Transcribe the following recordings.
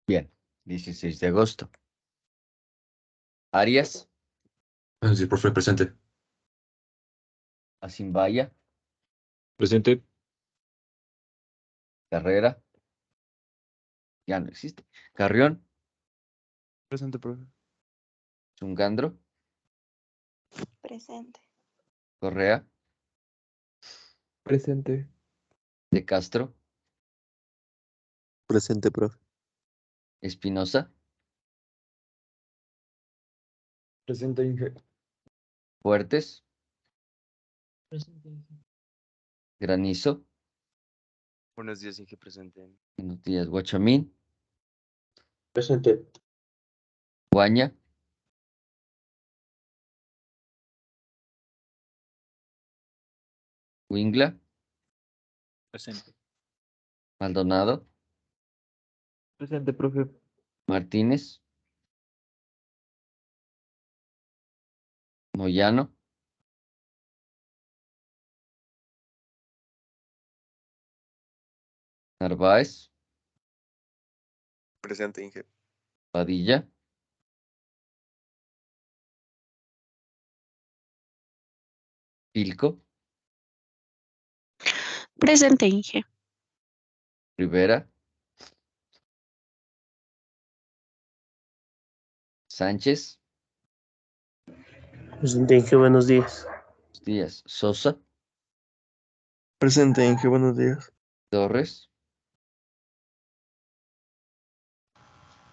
Bien, 16 de agosto. Arias, Sí, profe, presente. Asimbaya, Presente. Carrera, ya no existe. Carrión, Presente, profe. Chungandro, Presente. Correa, Presente. De Castro, Presente, profe. Espinosa, Presente, Inge. Fuertes, Presente. Granizo, Buenos días, Inge, presente. buenos días, Guachamín, Presente. Guaña, Wingla, Presente. Maldonado, Presente, profe. Martínez, Moyano, Narváez, Presente, Inge. Padilla, Pilco, Presente, Inge. Rivera, Sánchez, Presente, Inge, buenos días. buenos días, Sosa, Presente, Inge, buenos días. Torres,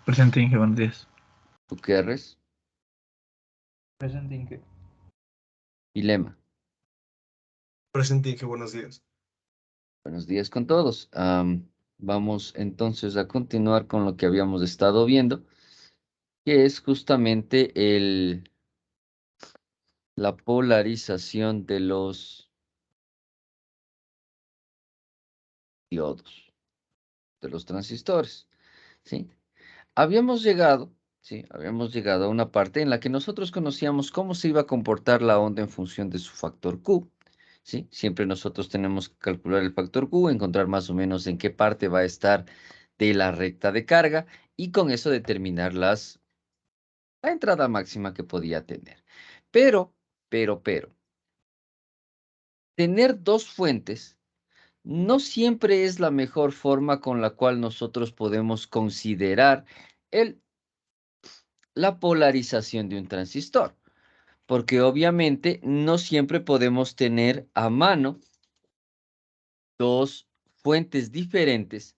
Presente, Inge, buenos días. Gutiérrez Presente, Inge. y Lema. Presente, Inge, buenos días. Buenos días con todos. Vamos entonces a continuar con lo que habíamos estado viendo, que es justamente la polarización de los diodos, de los transistores, ¿sí? Habíamos llegado a una parte en la que nosotros conocíamos cómo se iba a comportar la onda en función de su factor Q, ¿sí? Siempre nosotros tenemos que calcular el factor Q, encontrar más o menos en qué parte va a estar de la recta de carga y con eso determinar la entrada máxima que podía tener. Pero, tener dos fuentes no siempre es la mejor forma con la cual nosotros podemos considerar la polarización de un transistor, porque obviamente no siempre podemos tener a mano dos fuentes diferentes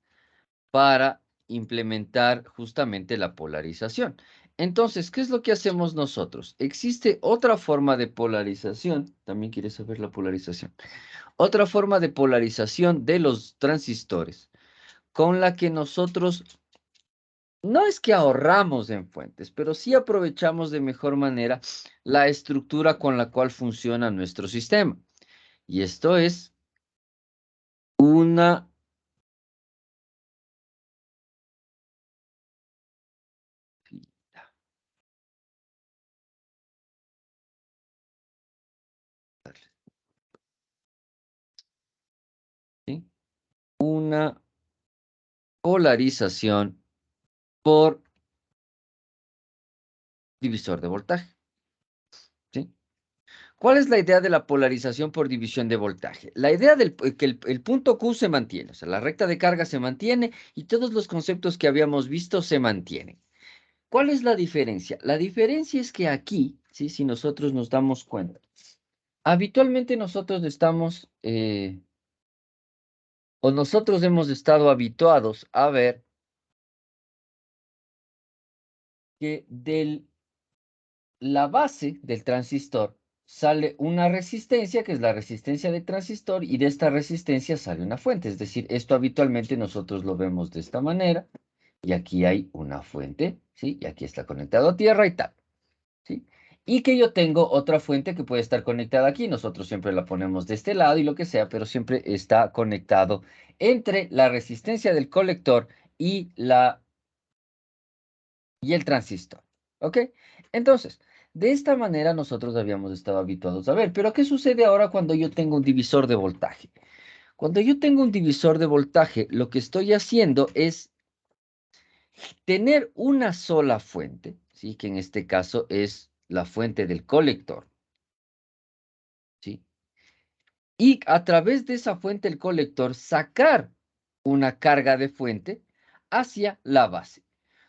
para implementar justamente la polarización. Entonces, ¿qué es lo que hacemos nosotros? Existe otra forma de polarización, también quieres saber la polarización, otra forma de polarización de los transistores con la que nosotros no es que ahorramos en fuentes, pero sí aprovechamos de mejor manera la estructura con la cual funciona nuestro sistema. Y esto es una ¿sí? Una polarización por divisor de voltaje. ¿Sí? ¿Cuál es la idea de la polarización por división de voltaje? La idea que el punto Q se mantiene, o sea, la recta de carga se mantiene y todos los conceptos que habíamos visto se mantienen. ¿Cuál es la diferencia? La diferencia es que aquí, ¿sí? Si nosotros nos damos cuenta, habitualmente nosotros estamos, o nosotros hemos estado habituados a ver que de la base del transistor sale una resistencia, que es la resistencia del transistor, y de esta resistencia sale una fuente. Es decir, esto habitualmente nosotros lo vemos de esta manera, y aquí hay una fuente, ¿sí? Y aquí está conectado a tierra y tal, ¿sí? Y que yo tengo otra fuente que puede estar conectada aquí. Nosotros siempre la ponemos de este lado y lo que sea, pero siempre está conectado entre la resistencia del colector y el transistor. ¿Ok? Entonces, de esta manera nosotros habíamos estado habituados a ver. Pero ¿qué sucede ahora cuando yo tengo un divisor de voltaje? Cuando yo tengo un divisor de voltaje, lo que estoy haciendo es tener una sola fuente, ¿sí? Que en este caso es la fuente del colector, ¿sí? Y a través de esa fuente del colector sacar una carga de fuente hacia la base.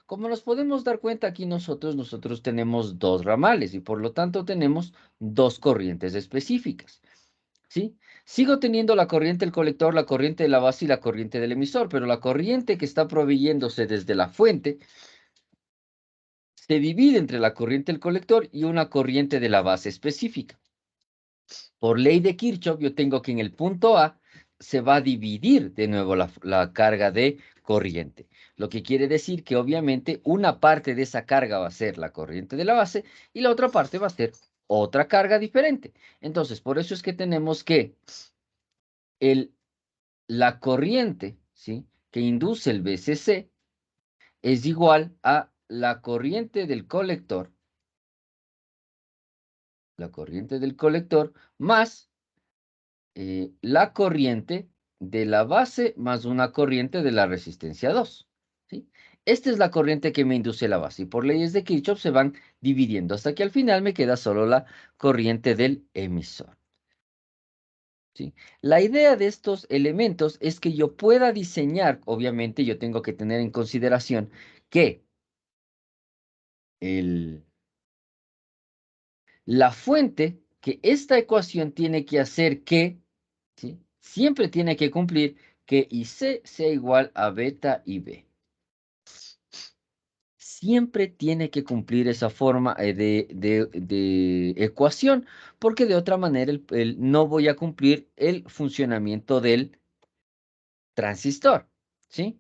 Como nos podemos dar cuenta aquí nosotros tenemos dos ramales y por lo tanto tenemos dos corrientes específicas, ¿sí? Sigo teniendo la corriente del colector, la corriente de la base y la corriente del emisor, pero la corriente que está proveyéndose desde la fuente se divide entre la corriente del colector y una corriente de la base específica. Por ley de Kirchhoff, yo tengo que en el punto A se va a dividir de nuevo la carga de corriente. Lo que quiere decir que obviamente una parte de esa carga va a ser la corriente de la base y la otra parte va a ser otra carga diferente. Entonces, por eso es que tenemos que la corriente, ¿sí?, que induce el BCC es igual a la corriente del colector más la corriente de la base más una corriente de la resistencia 2. ¿Sí? Esta es la corriente que me induce la base y por leyes de Kirchhoff se van dividiendo hasta que al final me queda solo la corriente del emisor. ¿Sí? La idea de estos elementos es que yo pueda diseñar, obviamente yo tengo que tener en consideración que la fuente, que esta ecuación tiene que hacer que, ¿sí?, siempre tiene que cumplir que IC sea igual a beta IB. Siempre tiene que cumplir esa forma de ecuación, porque de otra manera no voy a cumplir el funcionamiento del transistor, ¿sí?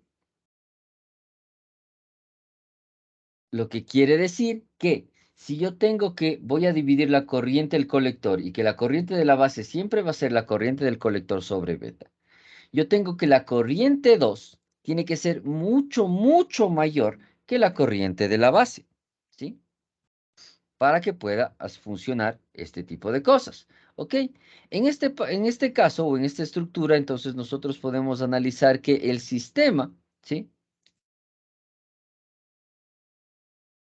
Lo que quiere decir que si yo tengo que, voy a dividir la corriente del colector y que la corriente de la base siempre va a ser la corriente del colector sobre beta, yo tengo que la corriente 2 tiene que ser mucho, mucho mayor que la corriente de la base, ¿sí? Para que pueda funcionar este tipo de cosas, ¿ok? En este caso o en esta estructura, entonces nosotros podemos analizar que el sistema, ¿sí?,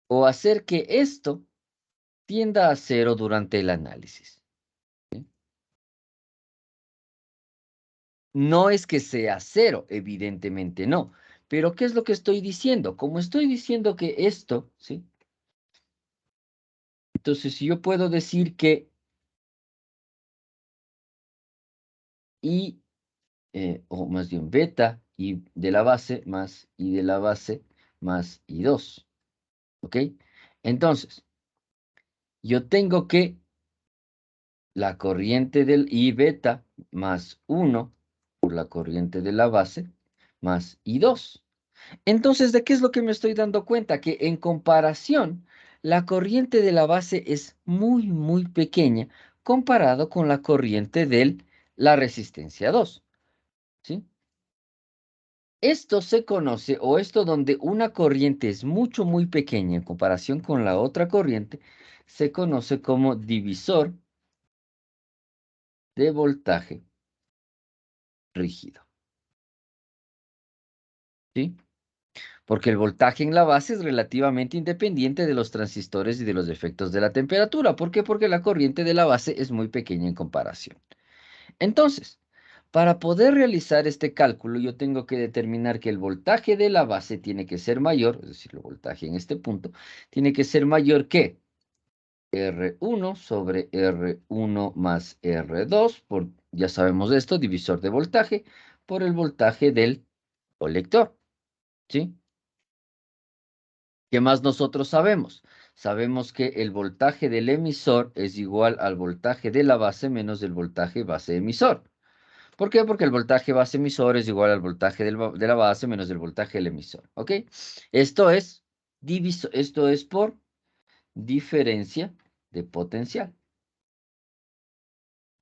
o hacer que esto tienda a cero durante el análisis. ¿Sí? No es que sea cero, evidentemente no. Pero ¿qué es lo que estoy diciendo? Como estoy diciendo que esto, ¿sí? Entonces, si yo puedo decir que I, o más bien beta, I de la base más I de la base más I2. ¿Ok? Entonces, yo tengo que la corriente del I beta más 1 por la corriente de la base más I2. Entonces, ¿de qué es lo que me estoy dando cuenta? Que en comparación, la corriente de la base es muy, muy pequeña comparado con la corriente de la resistencia 2. ¿Sí? Esto se conoce, o esto donde una corriente es mucho, muy pequeña en comparación con la otra corriente, se conoce como divisor de voltaje rígido. ¿Sí? Porque el voltaje en la base es relativamente independiente de los transistores y de los efectos de la temperatura. ¿Por qué? Porque la corriente de la base es muy pequeña en comparación. Entonces, para poder realizar este cálculo, yo tengo que determinar que el voltaje de la base tiene que ser mayor, es decir, el voltaje en este punto, tiene que ser mayor que R1 sobre R1 más R2, por, ya sabemos esto, divisor de voltaje, por el voltaje del colector. ¿Sí? ¿Qué más nosotros sabemos? Sabemos que el voltaje del emisor es igual al voltaje de la base menos el voltaje base emisor. ¿Por qué? Porque el voltaje base emisor es igual al voltaje de la base menos el voltaje del emisor. ¿Ok? Esto es por diferencia de potencial.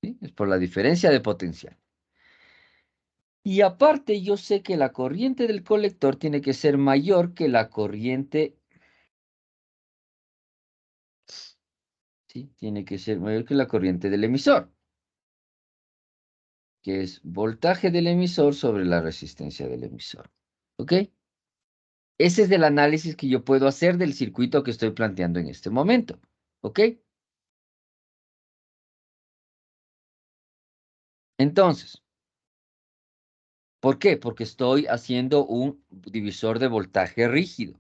¿Sí? Es por la diferencia de potencial. Y aparte, yo sé que la corriente del colector tiene que ser mayor que la corriente. ¿Sí? Tiene que ser mayor que la corriente del emisor, que es voltaje del emisor sobre la resistencia del emisor. ¿Ok? Ese es el análisis que yo puedo hacer del circuito que estoy planteando en este momento. ¿Ok? Entonces, ¿por qué? Porque estoy haciendo un divisor de voltaje rígido.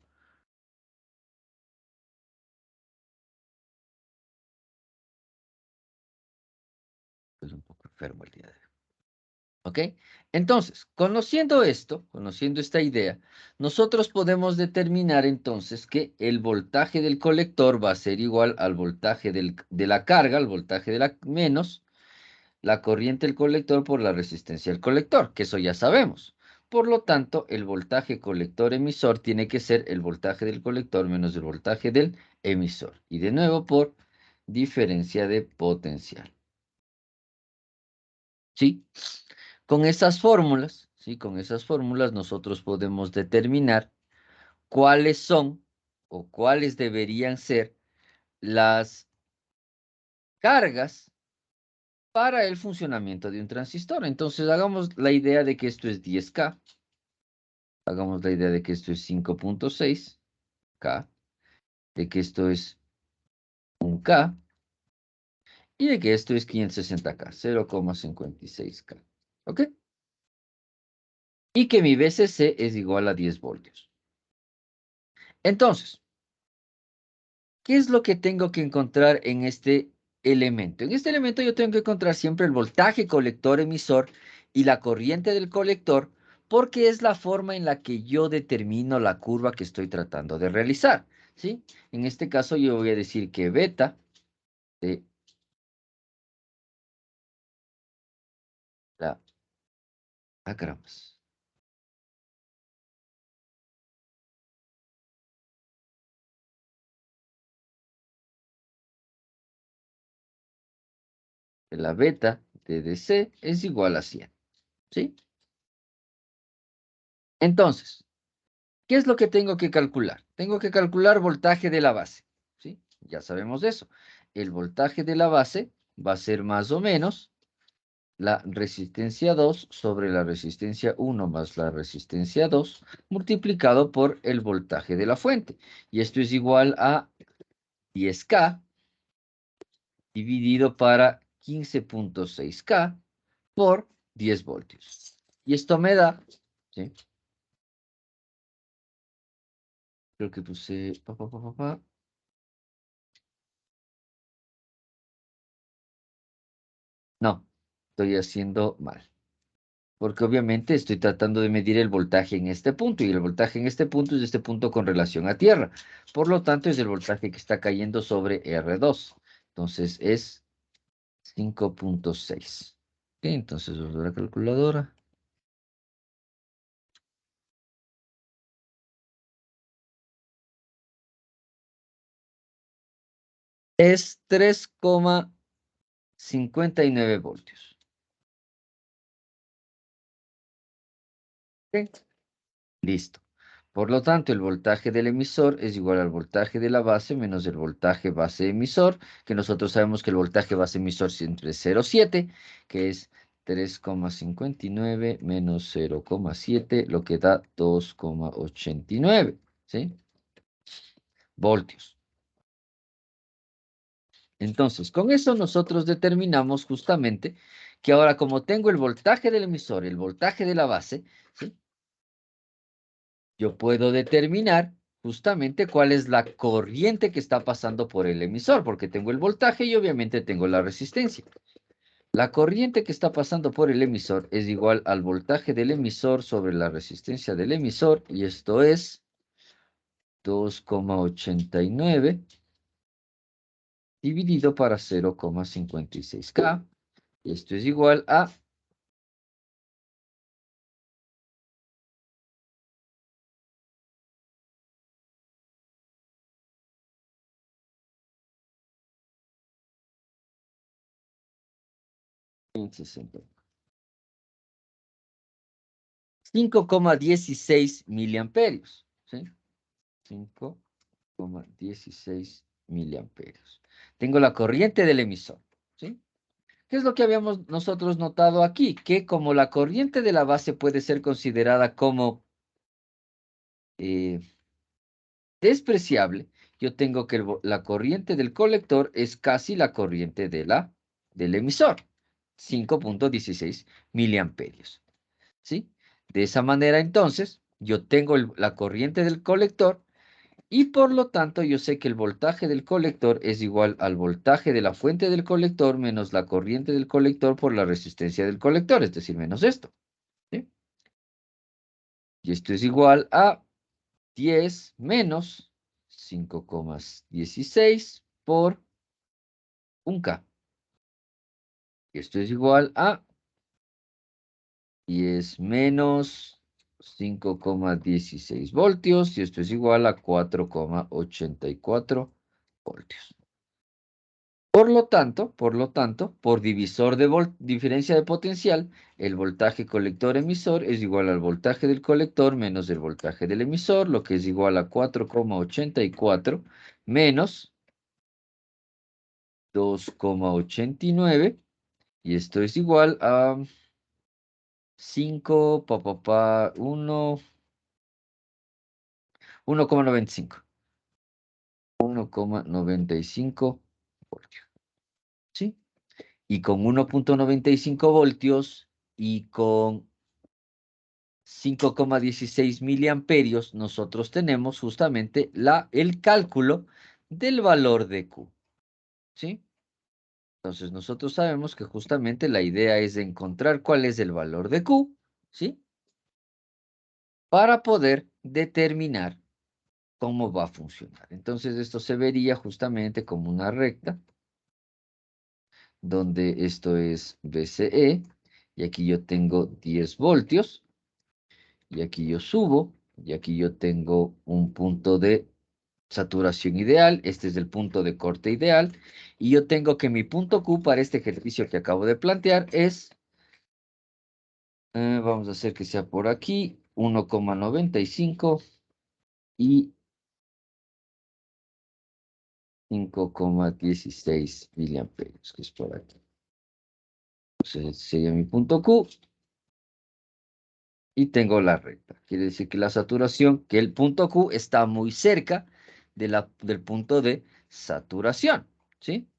Es un poco enfermo el día de hoy. ¿Ok? Entonces, conociendo esto, conociendo esta idea, nosotros podemos determinar entonces que el voltaje del colector va a ser igual al voltaje de la carga, al voltaje de la menos la corriente del colector por la resistencia del colector, que eso ya sabemos. Por lo tanto, el voltaje colector-emisor tiene que ser el voltaje del colector menos el voltaje del emisor. Y de nuevo por diferencia de potencial. ¿Sí? Con esas fórmulas, ¿sí? Con esas fórmulas nosotros podemos determinar cuáles son o cuáles deberían ser las cargas para el funcionamiento de un transistor. Entonces, hagamos la idea de que esto es 10K. Hagamos la idea de que esto es 5.6K, de que esto es 1K y de que esto es 560K, 0,56K. ¿Ok? Y que mi VCC es igual a 10 voltios. Entonces, ¿qué es lo que tengo que encontrar en este elemento? En este elemento yo tengo que encontrar siempre el voltaje colector-emisor y la corriente del colector, porque es la forma en la que yo determino la curva que estoy tratando de realizar, ¿sí? En este caso yo voy a decir que beta de la... Ah, caramba. De la beta de DC es igual a 100, ¿sí? Entonces, ¿qué es lo que tengo que calcular? Tengo que calcular voltaje de la base, ¿sí? Ya sabemos de eso. El voltaje de la base va a ser más o menos la resistencia 2 sobre la resistencia 1 más la resistencia 2 multiplicado por el voltaje de la fuente. Y esto es igual a 10K dividido para 15.6K por 10 voltios. Y esto me da, ¿sí? Creo que puse... No, estoy haciendo mal. Porque obviamente estoy tratando de medir el voltaje en este punto. Y el voltaje en este punto es este punto con relación a tierra. Por lo tanto, es el voltaje que está cayendo sobre R2. Entonces es 5.6. Ok, entonces uso la calculadora. Es 3,59 voltios. Ok, listo. Por lo tanto, el voltaje del emisor es igual al voltaje de la base menos el voltaje base emisor, que nosotros sabemos que el voltaje base emisor siempre es 0,7, que es 3,59 menos 0,7, lo que da 2,89, ¿sí? Voltios. Entonces, con eso nosotros determinamos justamente que ahora como tengo el voltaje del emisor, el voltaje de la base, ¿sí? Yo puedo determinar justamente cuál es la corriente que está pasando por el emisor, porque tengo el voltaje y obviamente tengo la resistencia. La corriente que está pasando por el emisor es igual al voltaje del emisor sobre la resistencia del emisor, y esto es 2,89 dividido para 0,56K, y esto es igual a 5,16 miliamperios, ¿sí? 5,16 miliamperios. Tengo la corriente del emisor, ¿sí? ¿Qué es lo que habíamos nosotros notado aquí? Que como la corriente de la base puede ser considerada como despreciable, yo tengo que la corriente del colector es casi la corriente del emisor, 5.16 miliamperios. ¿Sí? De esa manera, entonces, yo tengo la corriente del colector y por lo tanto yo sé que el voltaje del colector es igual al voltaje de la fuente del colector menos la corriente del colector por la resistencia del colector, es decir, menos esto. ¿Sí? Y esto es igual a 10 menos 5,16 por 1K. Esto es igual a 10 menos 5,16 voltios y esto es igual a 4,84 voltios. Por lo tanto, por divisor de diferencia de potencial, el voltaje colector-emisor es igual al voltaje del colector menos el voltaje del emisor, lo que es igual a 4,84 menos 2,89 y esto es igual a 5, 1,95. 1,95 voltios. ¿Sí? Y con 1,95 voltios y con 5,16 miliamperios, nosotros tenemos justamente el cálculo del valor de Q. ¿Sí? Entonces, nosotros sabemos que justamente la idea es encontrar cuál es el valor de Q, ¿sí? Para poder determinar cómo va a funcionar. Entonces, esto se vería justamente como una recta, donde esto es BCE, y aquí yo tengo 10 voltios, y aquí yo subo, y aquí yo tengo un punto de saturación ideal, este es el punto de corte ideal, y yo tengo que mi punto Q para este ejercicio que acabo de plantear es, vamos a hacer que sea por aquí, 1,95 y 5,16 miliamperios, que es por aquí. Entonces sería mi punto Q. Y tengo la recta. Quiere decir que la saturación, que el punto Q está muy cerca del punto de saturación. ¿Sí?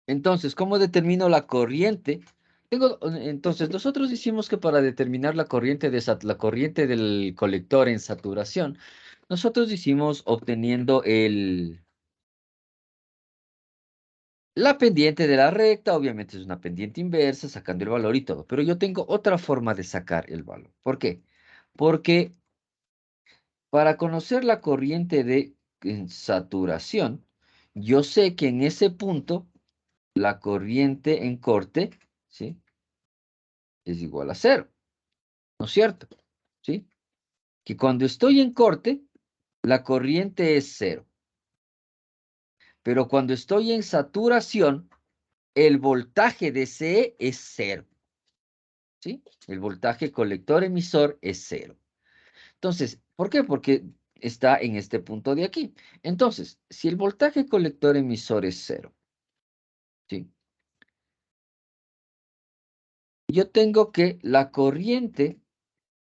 Entonces, ¿cómo determino la corriente? Entonces, nosotros hicimos que para determinar la corriente del colector en saturación, nosotros hicimos obteniendo la pendiente de la recta, obviamente es una pendiente inversa, sacando el valor y todo. Pero yo tengo otra forma de sacar el valor. ¿Por qué? Porque para conocer la corriente de saturación, yo sé que en ese punto la corriente en corte, ¿sí? Es igual a 0, ¿no es cierto? ¿Sí? Que cuando estoy en corte, la corriente es 0. Pero cuando estoy en saturación, el voltaje de CE es 0. ¿Sí? El voltaje colector-emisor es 0. Entonces, ¿por qué? Porque está en este punto de aquí. Entonces, si el voltaje colector-emisor es 0, ¿sí? Yo tengo que la corriente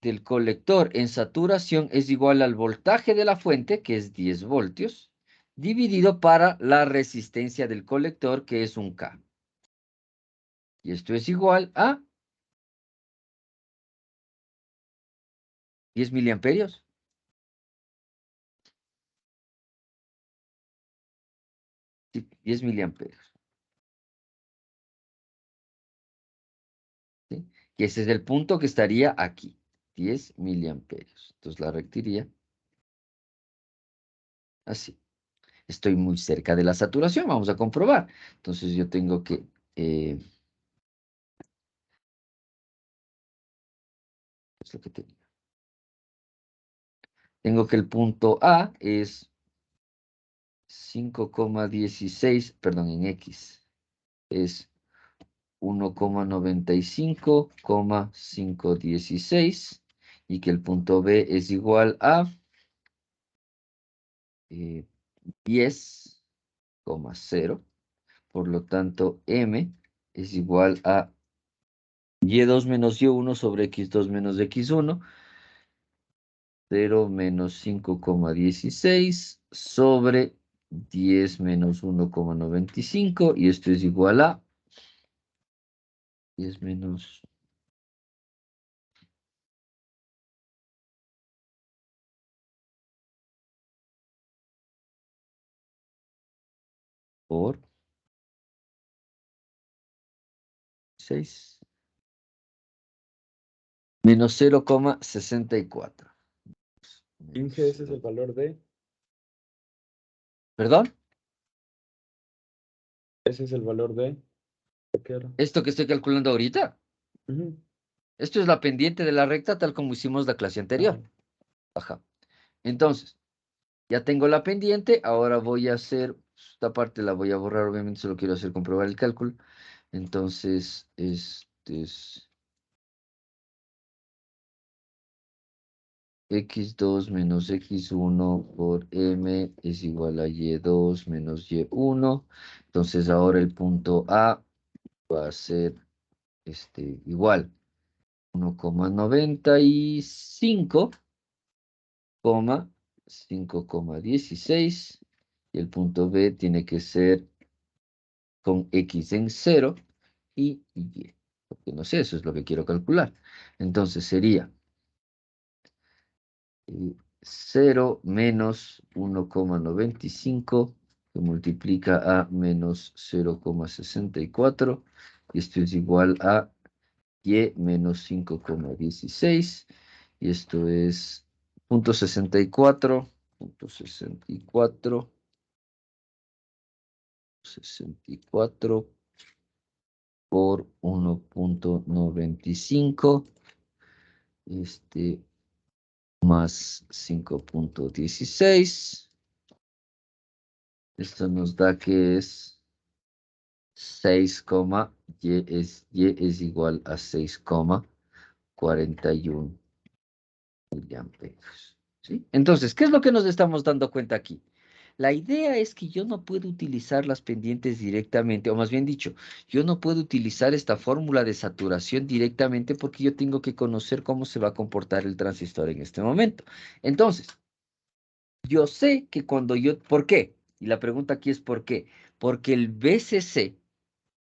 del colector en saturación es igual al voltaje de la fuente, que es 10 voltios, dividido para la resistencia del colector, que es 1K. Y esto es igual a 10 miliamperios. Sí, 10 miliamperios. ¿Sí? Y ese es el punto que estaría aquí, 10 miliamperios. Entonces la rectiría así. Estoy muy cerca de la saturación, vamos a comprobar. Entonces yo tengo que... es lo que tengo. Tengo que el punto A es 5,16, perdón, en X. Es 1,95,516 y que el punto B es igual a 10,0. Por lo tanto, M es igual a Y2 menos Y1 sobre X2 menos X1. 0 menos 5,16 sobre 10 menos 1,95. Y esto es igual a 10 menos... por 6 menos 0,64. Inge, ese es el valor de. ¿Perdón? Ese es el valor de. ¿Qué era? Esto que estoy calculando ahorita. Ujú. Esto es la pendiente de la recta tal como hicimos la clase anterior. Ajá. Entonces, ya tengo la pendiente. Ahora voy a hacer, esta parte la voy a borrar, obviamente solo quiero hacer comprobar el cálculo. Entonces, este es X2 menos X1 por M es igual a Y2 menos Y1. Entonces, ahora el punto A va a ser igual 1,95, 5,16 y el punto B tiene que ser con X en 0 y Y. Porque no sé, eso es lo que quiero calcular. Entonces sería 0 menos 1,95 que multiplica a menos 0,64 y esto es igual a Y menos 5,16 y esto es 0,64, 64 por 1,95, más 5,16. Esto nos da que es 6, Y es igual a 6,41 miliamperios. ¿Sí? Entonces, ¿qué es lo que nos estamos dando cuenta aquí? La idea es que yo no puedo utilizar las pendientes directamente, o más bien dicho, yo no puedo utilizar esta fórmula de saturación directamente porque yo tengo que conocer cómo se va a comportar el transistor en este momento. Entonces, yo sé que cuando yo... ¿Por qué? Y la pregunta aquí es ¿por qué? Porque el VCC,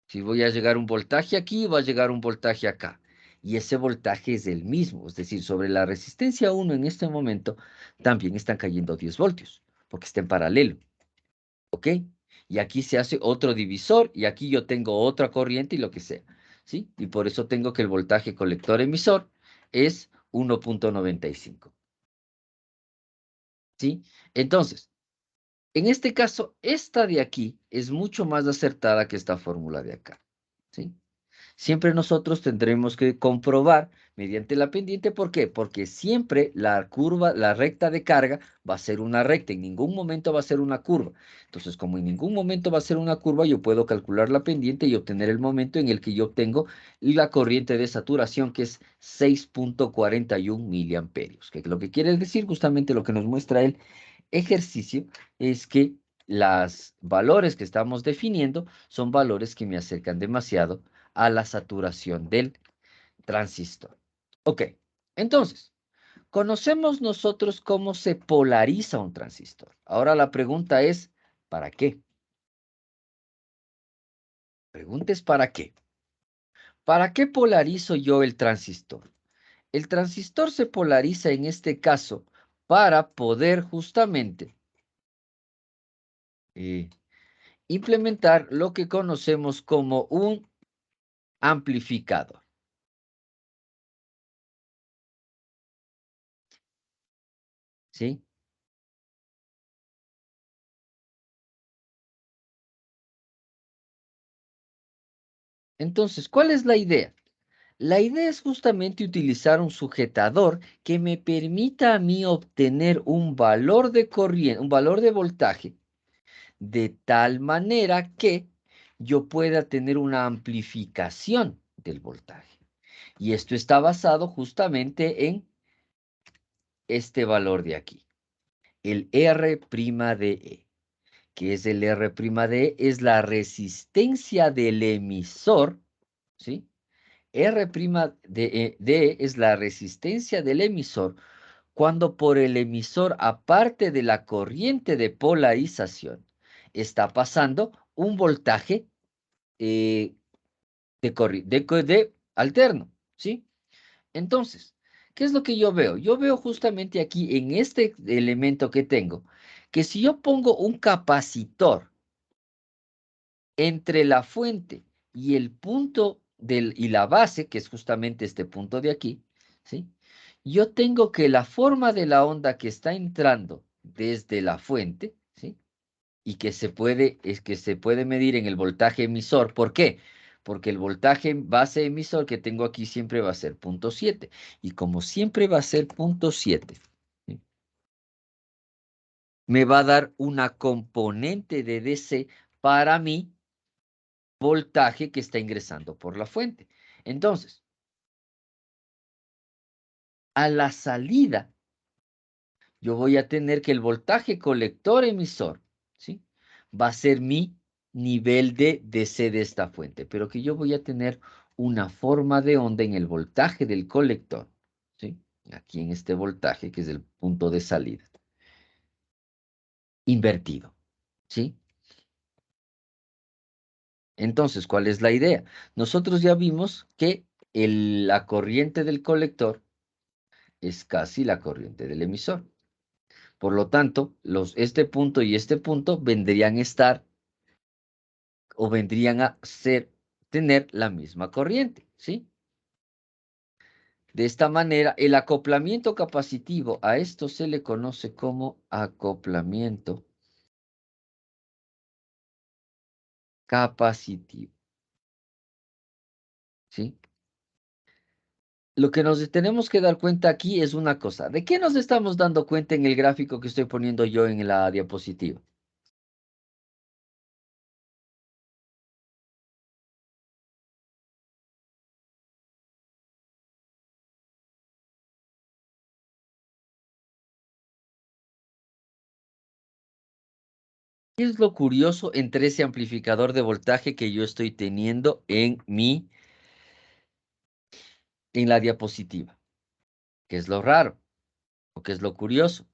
si voy a llegar un voltaje aquí, va a llegar un voltaje acá. Y ese voltaje es el mismo. Es decir, sobre la resistencia 1 en este momento, también están cayendo 10 voltios, porque está en paralelo. ¿Ok? Y aquí se hace otro divisor, y aquí yo tengo otra corriente y lo que sea. ¿Sí? Y por eso tengo que el voltaje colector-emisor es 1,95. ¿Sí? Entonces, en este caso, esta de aquí es mucho más acertada que esta fórmula de acá. ¿Sí? Siempre nosotros tendremos que comprobar mediante la pendiente. ¿Por qué? Porque siempre la curva, la recta de carga va a ser una recta. En ningún momento va a ser una curva. Entonces, como en ningún momento va a ser una curva, yo puedo calcular la pendiente y obtener el momento en el que yo obtengo la corriente de saturación, que es 6,41 miliamperios. Que lo que quiere decir, justamente lo que nos muestra el ejercicio, es que los valores que estamos definiendo son valores que me acercan demasiado a la saturación del transistor. Ok, entonces, conocemos nosotros cómo se polariza un transistor. Ahora la pregunta es, ¿para qué? Pregunta es ¿para qué? ¿Para qué polarizo yo el transistor? El transistor se polariza en este caso para poder justamente implementar lo que conocemos como un amplificador. ¿Sí? Entonces, ¿cuál es la idea? La idea es justamente utilizar un sujetador que me permita a mí obtener un valor de corriente, un valor de voltaje, de tal manera que yo pueda tener una amplificación del voltaje. Y esto está basado justamente en este valor de aquí, el R' de E. ¿Qué es el R' de E? Es la resistencia del emisor, ¿sí? D es la resistencia del emisor cuando por el emisor, aparte de la corriente de polarización, está pasando un voltaje de alterno, ¿sí? Entonces, ¿qué es lo que yo veo? Yo veo justamente aquí en este elemento que tengo, que si yo pongo un capacitor entre la fuente y el punto y la base, que es justamente este punto de aquí, ¿sí? Yo tengo que la forma de la onda que está entrando desde la fuente, ¿sí? Y que se puede medir en el voltaje emisor. ¿Por qué? Porque el voltaje base emisor que tengo aquí siempre va a ser 0.7. Y como siempre va a ser 0.7, ¿sí? Me va a dar una componente de DC para mi voltaje que está ingresando por la fuente. Entonces, a la salida, yo voy a tener que el voltaje colector emisor, ¿sí? Va a ser mi nivel de DC de esta fuente, pero que yo voy a tener una forma de onda en el voltaje del colector, ¿sí? Aquí en este voltaje, que es el punto de salida. Invertido, ¿sí? Entonces, ¿cuál es la idea? Nosotros ya vimos que la corriente del colector es casi la corriente del emisor. Por lo tanto, este punto y este punto vendrían a estar o vendrían a tener la misma corriente, ¿sí? De esta manera, el acoplamiento capacitivo, a esto se le conoce como acoplamiento capacitivo, ¿sí? Lo que nos tenemos que dar cuenta aquí es una cosa. ¿De qué nos estamos dando cuenta en el gráfico que estoy poniendo yo en la diapositiva? ¿Qué es lo curioso entre ese amplificador de voltaje que yo estoy teniendo en la diapositiva? ¿Qué es lo raro? ¿O qué es lo curioso?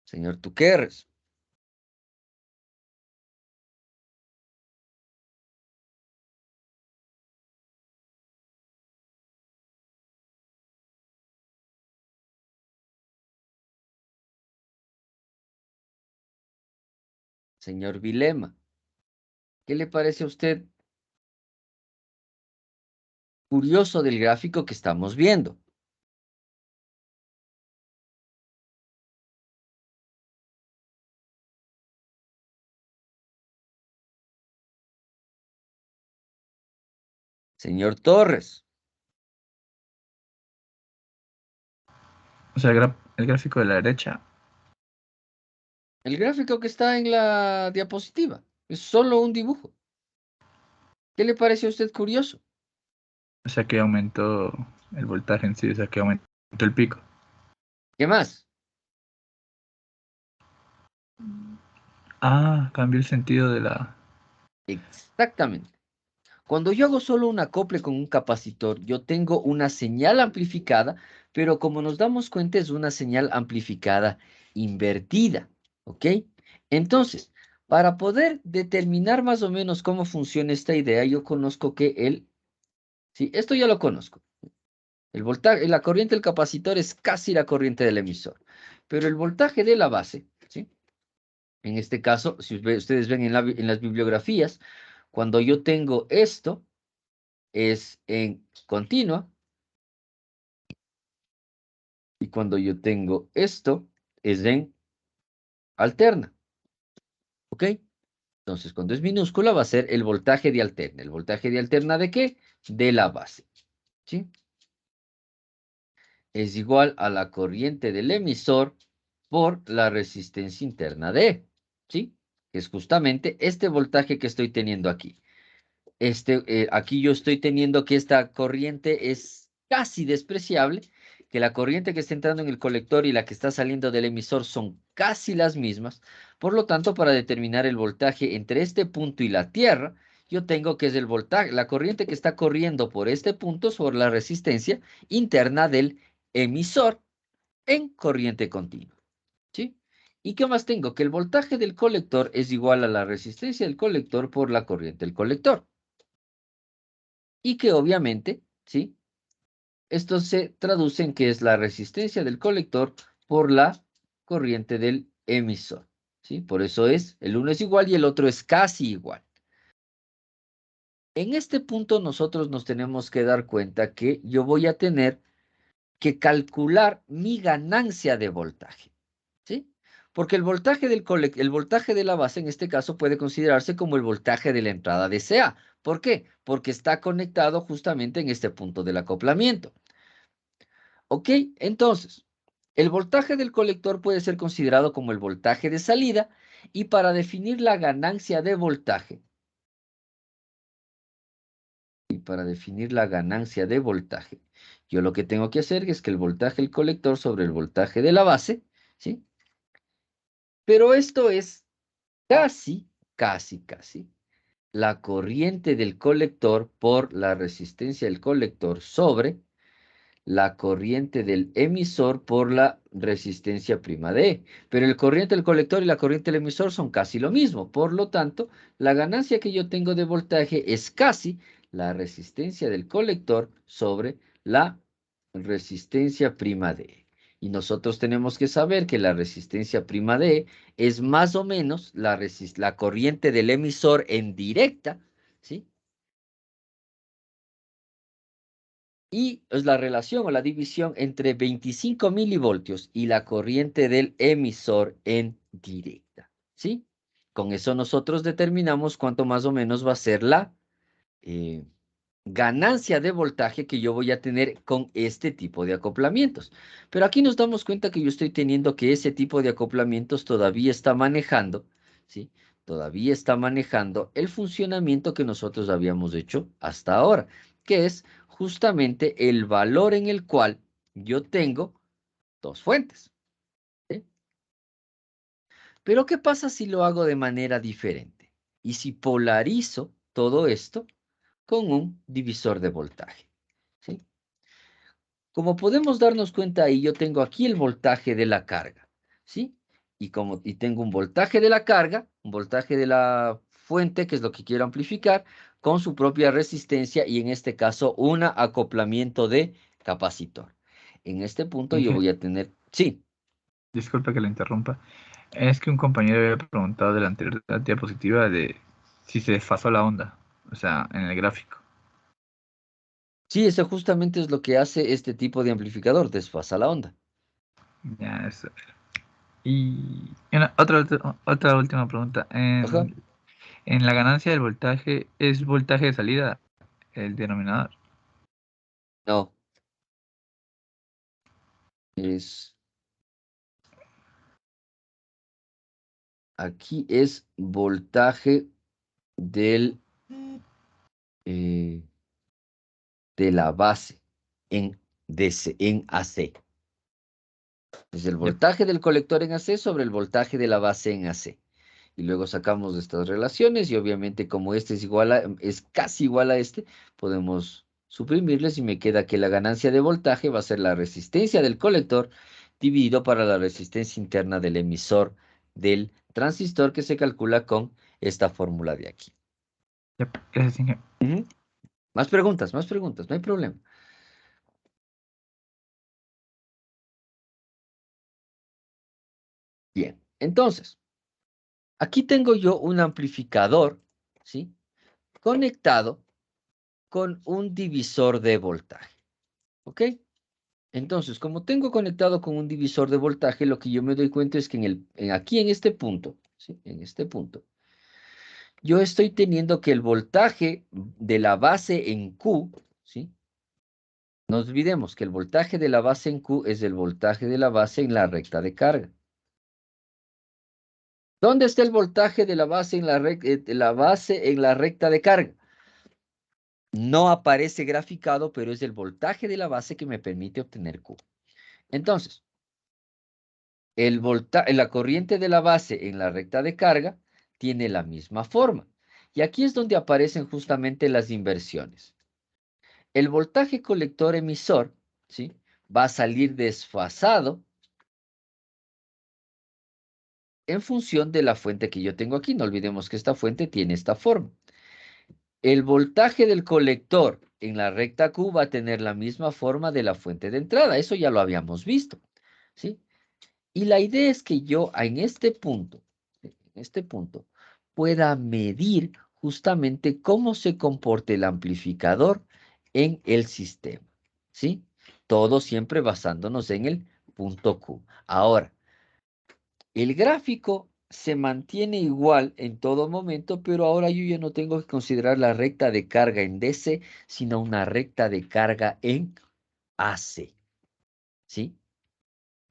Señor Tuquerres. Señor Vilema. ¿Qué le parece a usted curioso del gráfico que estamos viendo? Señor Torres. O sea, el gráfico de la derecha. El gráfico que está en la diapositiva es solo un dibujo. ¿Qué le parece a usted curioso? O sea, que aumentó el voltaje en sí. O sea, que aumentó el pico. ¿Qué más? Ah, cambió el sentido de la... Exactamente. Cuando yo hago solo un acople con un capacitor, yo tengo una señal amplificada, pero como nos damos cuenta es una señal amplificada invertida, ¿ok? Entonces, para poder determinar más o menos cómo funciona esta idea, yo conozco que sí, esto ya lo conozco. El voltaje, la corriente del capacitor es casi la corriente del emisor, pero el voltaje de la base, ¿sí? En este caso, si ustedes ven en las bibliografías, cuando yo tengo esto, es en continua, y cuando yo tengo esto es en alterna, ¿ok? Entonces, cuando es minúscula va a ser el voltaje de alterna. ¿El voltaje de alterna de qué? De la base, ¿sí? Es igual a la corriente del emisor por la resistencia interna de E, ¿sí? Es justamente este voltaje que estoy teniendo aquí. Aquí yo estoy teniendo que esta corriente es casi despreciable, que la corriente que está entrando en el colector y la que está saliendo del emisor son casi las mismas. Por lo tanto, para determinar el voltaje entre este punto y la Tierra, yo tengo que es el voltaje, la corriente que está corriendo por este punto sobre la resistencia interna del emisor en corriente continua. ¿Sí? ¿Y qué más tengo? Que el voltaje del colector es igual a la resistencia del colector por la corriente del colector. Y que obviamente, ¿sí? Esto se traduce en que es la resistencia del colector por la corriente del emisor. ¿Sí? Por eso es, el uno es igual y el otro es casi igual. En este punto nosotros nos tenemos que dar cuenta que yo voy a tener que calcular mi ganancia de voltaje. ¿Sí? Porque el voltaje el voltaje de la base en este caso puede considerarse como el voltaje de la entrada de CA. ¿Por qué? Porque está conectado justamente en este punto del acoplamiento. ¿Ok? Entonces, el voltaje del colector puede ser considerado como el voltaje de salida y para definir la ganancia de voltaje, yo lo que tengo que hacer es que el voltaje del colector sobre el voltaje de la base, ¿sí? Pero esto es casi la corriente del colector por la resistencia del colector sobre la corriente del emisor por la resistencia prima de E. Pero el corriente del colector y la corriente del emisor son casi lo mismo. Por lo tanto, la ganancia que yo tengo de voltaje es casi la resistencia del colector sobre la resistencia prima de E. Y nosotros tenemos que saber que la resistencia prima de E es más o menos la corriente del emisor en directa, ¿sí? Y es la relación o la división entre 25 milivoltios y la corriente del emisor en directa, ¿sí? Con eso nosotros determinamos cuánto más o menos va a ser la ganancia de voltaje que yo voy a tener con este tipo de acoplamientos. Pero aquí nos damos cuenta que yo estoy teniendo que ese tipo de acoplamientos todavía está manejando, ¿sí? Todavía está manejando el funcionamiento que nosotros habíamos hecho hasta ahora, que es justamente el valor en el cual yo tengo dos fuentes, ¿sí? Pero ¿qué pasa si lo hago de manera diferente? Y si polarizo todo esto con un divisor de voltaje, ¿sí? Como podemos darnos cuenta ahí, yo tengo aquí el voltaje de la carga, ¿sí? Y tengo un voltaje de la carga, un voltaje de la fuente, que es lo que quiero amplificar, con su propia resistencia y en este caso un acoplamiento de capacitor. En este punto yo voy a tener, sí, Disculpe que le interrumpa. Es que un compañero había preguntado de la anterior diapositiva de si se desfasó la onda, o sea, en el gráfico. sí, eso justamente es lo que hace este tipo de amplificador, desfasa la onda. Ya, eso. Y otra última pregunta. Ajá. En la ganancia del voltaje, ¿es voltaje de salida el denominador? No, es, aquí es voltaje del, eh, de la base en DC, en AC. Es el voltaje del colector en AC sobre el voltaje de la base en AC. Y luego sacamos estas relaciones y obviamente como este es casi igual a este, podemos suprimirles y me queda que la ganancia de voltaje va a ser la resistencia del colector dividido para la resistencia interna del emisor del transistor que se calcula con esta fórmula de aquí. Yep, gracias, ingeniero. Más preguntas, no hay problema. Bien, entonces, aquí tengo yo un amplificador, ¿sí? Conectado con un divisor de voltaje, ¿ok? Entonces, como tengo conectado con un divisor de voltaje, lo que yo me doy cuenta es que aquí en este punto, ¿sí? En este punto, yo estoy teniendo que el voltaje de la base en Q, ¿sí? No olvidemos que el voltaje de la base en Q es el voltaje de la base en la recta de carga. ¿Dónde está el voltaje de la base en la recta de carga? No aparece graficado, pero es el voltaje de la base que me permite obtener Q. Entonces, la corriente de la base en la recta de carga tiene la misma forma. Y aquí es donde aparecen justamente las inversiones. El voltaje colector emisor, ¿sí?, va a salir desfasado en función de la fuente que yo tengo aquí. No olvidemos que esta fuente tiene esta forma. El voltaje del colector en la recta Q va a tener la misma forma de la fuente de entrada. Eso ya lo habíamos visto, ¿sí? Y la idea es que yo en este punto, pueda medir justamente cómo se comporta el amplificador en el sistema, ¿sí? Todo siempre basándonos en el punto Q. Ahora, el gráfico se mantiene igual en todo momento, pero ahora yo ya no tengo que considerar la recta de carga en DC, sino una recta de carga en AC, ¿sí?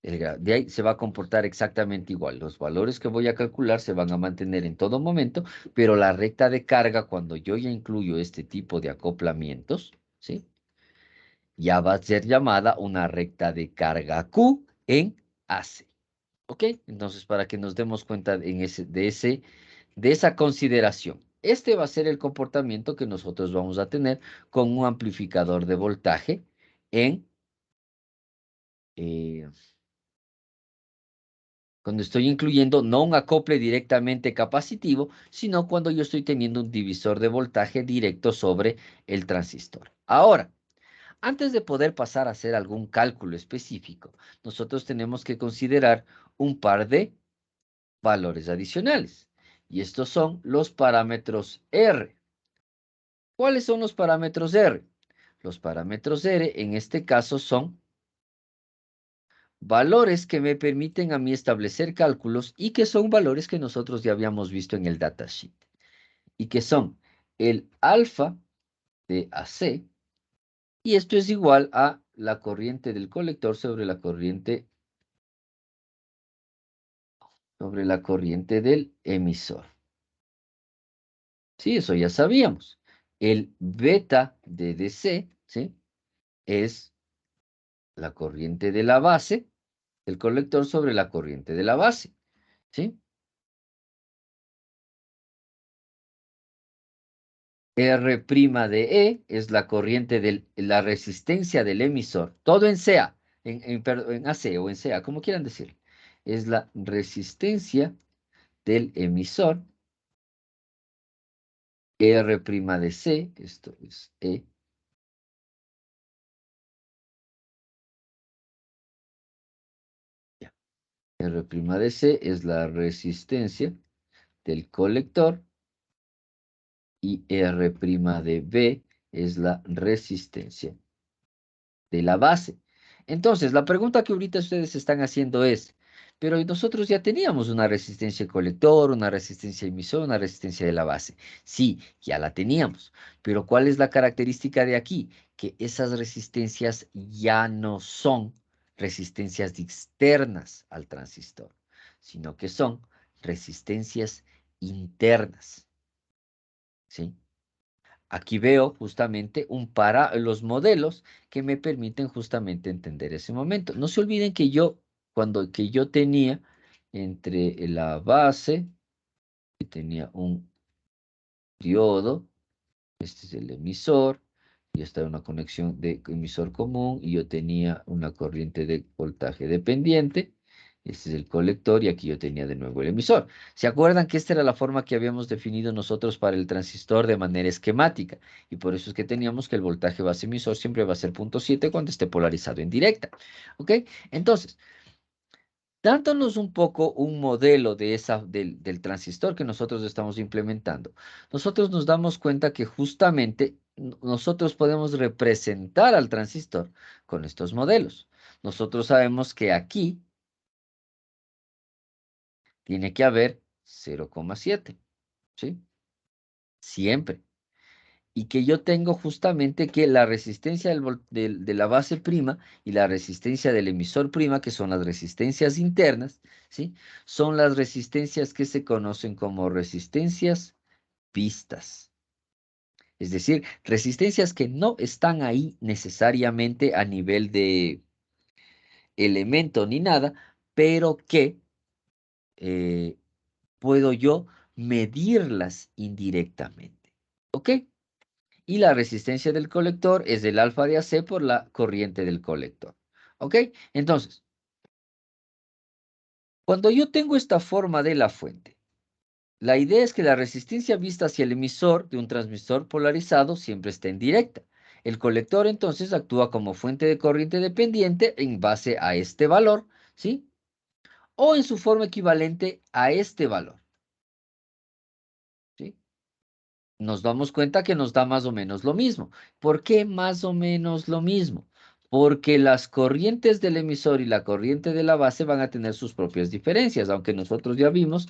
De ahí se va a comportar exactamente igual. Los valores que voy a calcular se van a mantener en todo momento, pero la recta de carga, cuando yo ya incluyo este tipo de acoplamientos, ¿sí?, ya va a ser llamada una recta de carga Q en AC. ¿Ok? Entonces, para que nos demos cuenta de esa consideración. Este va a ser el comportamiento que nosotros vamos a tener con un amplificador de voltaje cuando estoy incluyendo no un acople directamente capacitivo, sino cuando yo estoy teniendo un divisor de voltaje directo sobre el transistor. Ahora, antes de poder pasar a hacer algún cálculo específico, nosotros tenemos que considerar un par de valores adicionales. Y estos son los parámetros R. ¿Cuáles son los parámetros R? Los parámetros R en este caso son valores que me permiten a mí establecer cálculos y que son valores que nosotros ya habíamos visto en el datasheet. Y que son el alfa de AC, y esto es igual a la corriente del colector sobre la corriente del emisor. Sí, eso ya sabíamos. El beta de DC, ¿sí?, es la corriente de la base del colector sobre la corriente de la base, ¿sí? R' de E es la corriente de la resistencia del emisor. Todo en CA, en AC o en CA, como quieran decir. Es la resistencia del emisor. R' de C, esto es E. Ya. R' de C es la resistencia del colector. Y R' de B es la resistencia de la base. Entonces, la pregunta que ahorita ustedes están haciendo es, pero nosotros ya teníamos una resistencia colector, una resistencia emisor, una resistencia de la base. Sí, ya la teníamos, pero ¿cuál es la característica de aquí? Que esas resistencias ya no son resistencias externas al transistor, sino que son resistencias internas. ¿Sí? Aquí veo justamente los modelos que me permiten justamente entender ese momento. No se olviden que que yo tenía entre la base, que tenía un diodo, este es el emisor, y esta es una conexión de emisor común, y yo tenía una corriente de voltaje dependiente. Este es el colector y aquí yo tenía de nuevo el emisor. ¿Se acuerdan que esta era la forma que habíamos definido nosotros para el transistor de manera esquemática? Y por eso es que teníamos que el voltaje base emisor siempre va a ser 0.7 cuando esté polarizado en directa. ¿Ok? Entonces, dándonos un poco un modelo del transistor que nosotros estamos implementando, nosotros nos damos cuenta que justamente nosotros podemos representar al transistor con estos modelos. Nosotros sabemos que aquí tiene que haber 0,7, ¿sí? Siempre. Y que yo tengo justamente que la resistencia de la base prima y la resistencia del emisor prima, que son las resistencias internas, ¿sí?, son las resistencias que se conocen como resistencias vistas. Es decir, resistencias que no están ahí necesariamente a nivel elemento ni nada, pero que puedo yo medirlas indirectamente. ¿Ok? Y la resistencia del colector es del alfa de AC por la corriente del colector. ¿Ok? Entonces, cuando yo tengo esta forma de la fuente, la idea es que la resistencia vista hacia el emisor de un transmisor polarizado siempre está en directa. El colector entonces actúa como fuente de corriente dependiente en base a este valor, ¿sí? O en su forma equivalente a este valor, ¿sí? Nos damos cuenta que nos da más o menos lo mismo. ¿Por qué más o menos lo mismo? Porque las corrientes del emisor y la corriente de la base van a tener sus propias diferencias, aunque nosotros ya vimos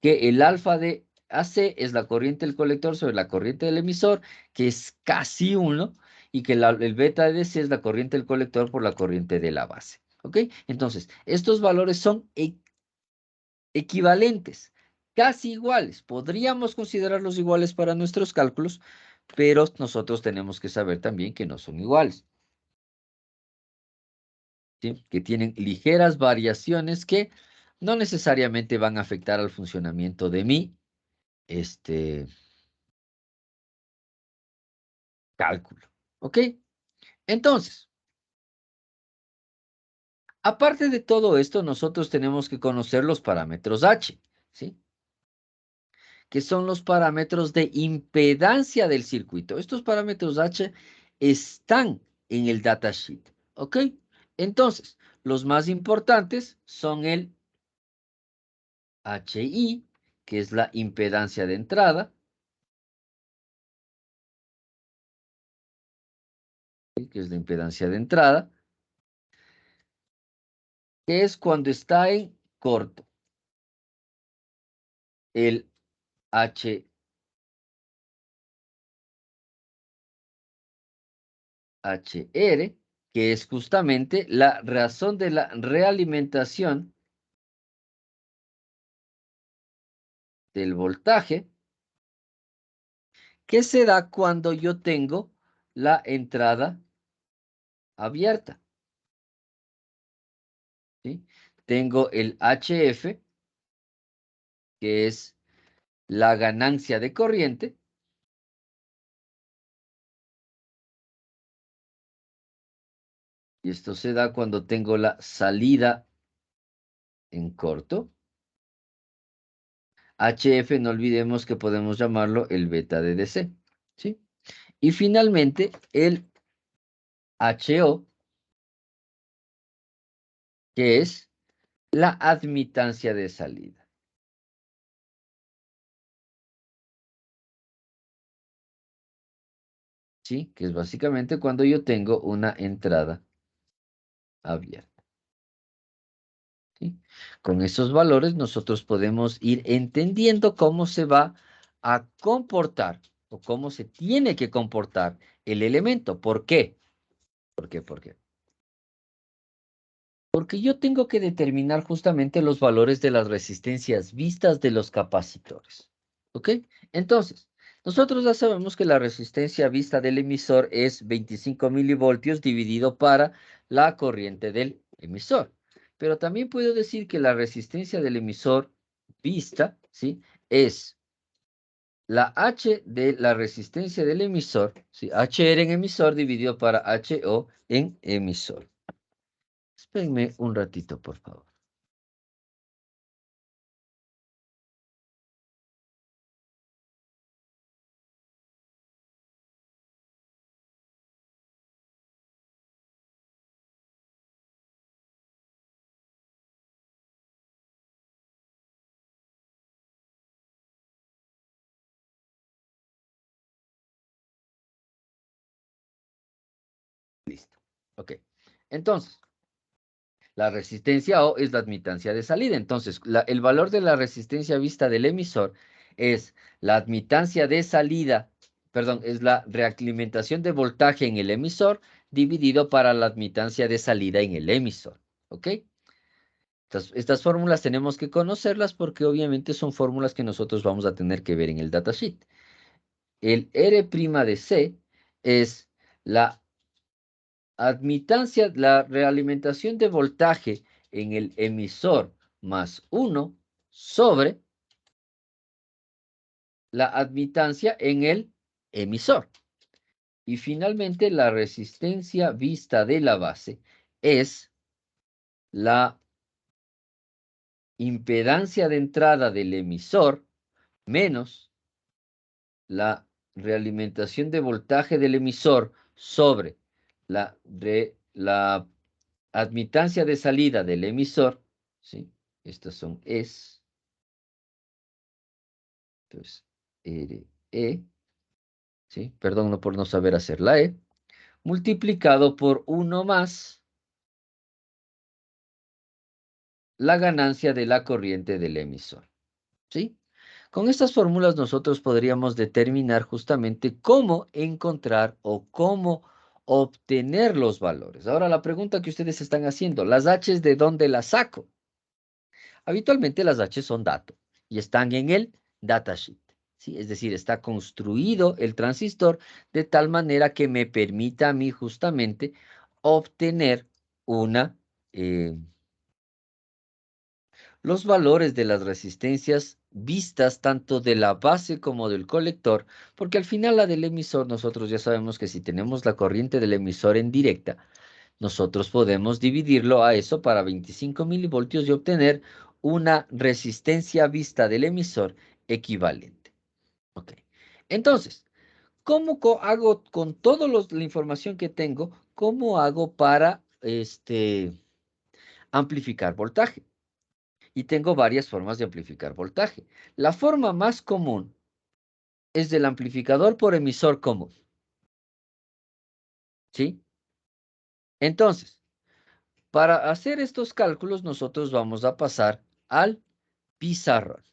que el alfa de AC es la corriente del colector sobre la corriente del emisor, que es casi 1, y que el beta de DC es la corriente del colector por la corriente de la base. ¿Ok? Entonces, estos valores son equivalentes, casi iguales. Podríamos considerarlos iguales para nuestros cálculos, pero nosotros tenemos que saber también que no son iguales. ¿Sí? Que tienen ligeras variaciones que no necesariamente van a afectar al funcionamiento de mi cálculo. ¿Ok? Entonces, aparte de todo esto, nosotros tenemos que conocer los parámetros H, ¿sí? Que son los parámetros de impedancia del circuito. Estos parámetros H están en el datasheet, ¿ok? Entonces, los más importantes son el HI, que es la impedancia de entrada, ¿sí? Que es la impedancia de entrada, que es cuando está en corto. El HR, que es justamente la razón de la realimentación del voltaje, que se da cuando yo tengo la entrada abierta, ¿sí? Tengo el HF, que es la ganancia de corriente, y esto se da cuando tengo la salida en corto. HF, no olvidemos que podemos llamarlo el beta de DC, ¿sí? Y finalmente el HO, que es la admitancia de salida. ¿Sí? Que es básicamente cuando yo tengo una entrada abierta. ¿Sí? Con esos valores nosotros podemos ir entendiendo cómo se va a comportar o cómo se tiene que comportar el elemento. ¿Por qué? ¿Por qué? ¿Por qué? Porque yo tengo que determinar justamente los valores de las resistencias vistas de los capacitores. ¿Ok? Entonces, nosotros ya sabemos que la resistencia vista del emisor es 25 milivoltios dividido para la corriente del emisor. Pero también puedo decir que la resistencia del emisor vista, ¿sí? Es la H de la resistencia del emisor, ¿sí? HR en emisor dividido para HO en emisor. Espérenme un ratito, por favor. Listo. Ok. Entonces, la resistencia O es la admitancia de salida. Entonces, el valor de la resistencia vista del emisor es la admitancia de salida, perdón, es la realimentación de voltaje en el emisor dividido para la admitancia de salida en el emisor. ¿Ok? Estas fórmulas tenemos que conocerlas porque obviamente son fórmulas que nosotros vamos a tener que ver en el datasheet. El R' de C es la admitancia, la realimentación de voltaje en el emisor más 1 sobre la admitancia en el emisor. Y finalmente, la resistencia vista de la base es la impedancia de entrada del emisor menos la realimentación de voltaje del emisor sobre la admitancia de salida del emisor, ¿sí? Estas son es, entonces, RE, ¿sí? Perdón no por no saber hacer la E, multiplicado por 1 más la ganancia de la corriente del emisor, ¿sí? Con estas fórmulas nosotros podríamos determinar justamente cómo encontrar o cómo obtener los valores. Ahora la pregunta que ustedes están haciendo, ¿las H de dónde las saco? Habitualmente las H son datos y están en el datasheet, ¿sí? Es decir, está construido el transistor de tal manera que me permita a mí justamente obtener los valores de las resistencias vistas tanto de la base como del colector, porque al final la del emisor nosotros ya sabemos que si tenemos la corriente del emisor en directa, nosotros podemos dividirlo a eso para 25 milivoltios y obtener una resistencia vista del emisor equivalente. Ok. Entonces, ¿cómo hago con toda la información que tengo? ¿Cómo hago para amplificar voltaje? Y tengo varias formas de amplificar voltaje. La forma más común es del amplificador por emisor común. ¿Sí? Entonces, para hacer estos cálculos, nosotros vamos a pasar al pizarrón.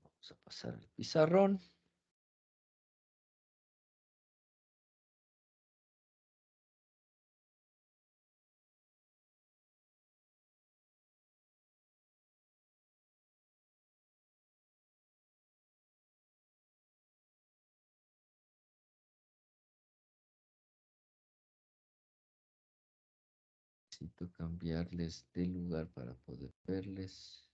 Vamos a pasar al pizarrón. Necesito cambiarles de lugar para poder verles.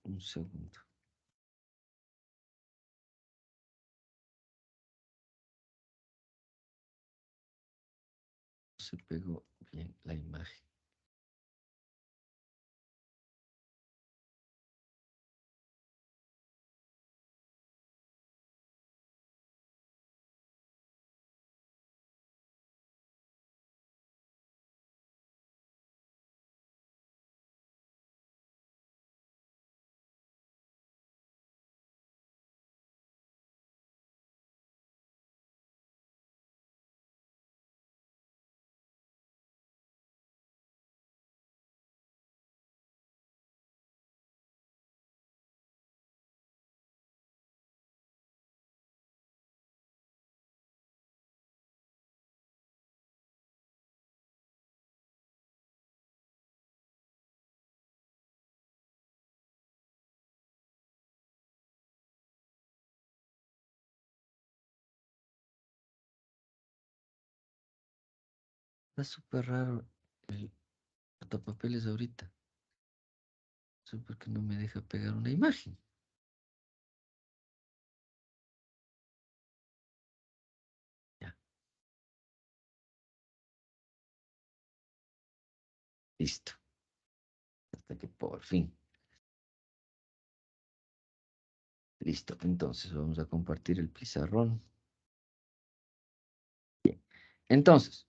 Un segundo. Se pegó bien la imagen. Está súper raro el portapapeles ahorita. No sé por qué no me deja pegar una imagen. Ya, listo. Hasta que por fin. Listo, entonces vamos a compartir el pizarrón. Entonces,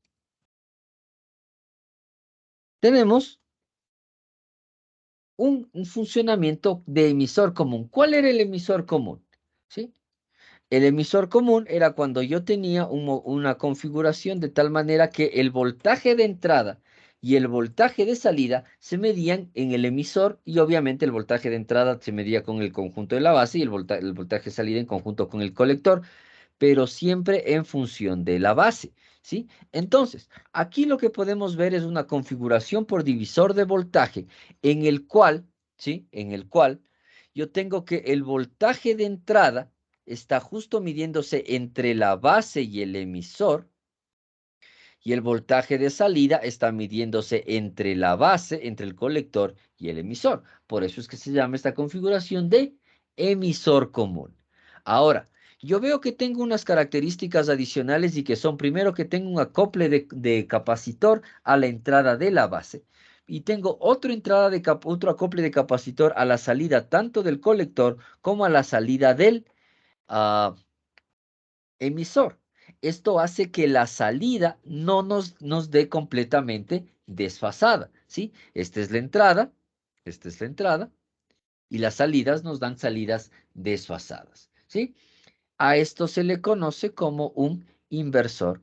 tenemos un funcionamiento de emisor común. ¿Cuál era el emisor común? ¿Sí? El emisor común era cuando yo tenía una configuración de tal manera que el voltaje de entrada y el voltaje de salida se medían en el emisor y obviamente el voltaje de entrada se medía con el conjunto de la base y el voltaje de salida en conjunto con el colector, pero siempre en función de la base, ¿sí? Entonces, aquí lo que podemos ver es una configuración por divisor de voltaje en el cual, ¿sí? En el cual yo tengo que el voltaje de entrada está justo midiéndose entre la base y el emisor, y el voltaje de salida está midiéndose entre la base, entre el colector y el emisor. Por eso es que se llama esta configuración de emisor común. Ahora, yo veo que tengo unas características adicionales y que son primero que tengo un acople de capacitor a la entrada de la base. Y tengo otro acople de capacitor a la salida tanto del colector como a la salida del emisor. Esto hace que la salida no nos dé completamente desfasada, ¿sí? Esta es la entrada, y las salidas nos dan salidas desfasadas, ¿sí? A esto se le conoce como un inversor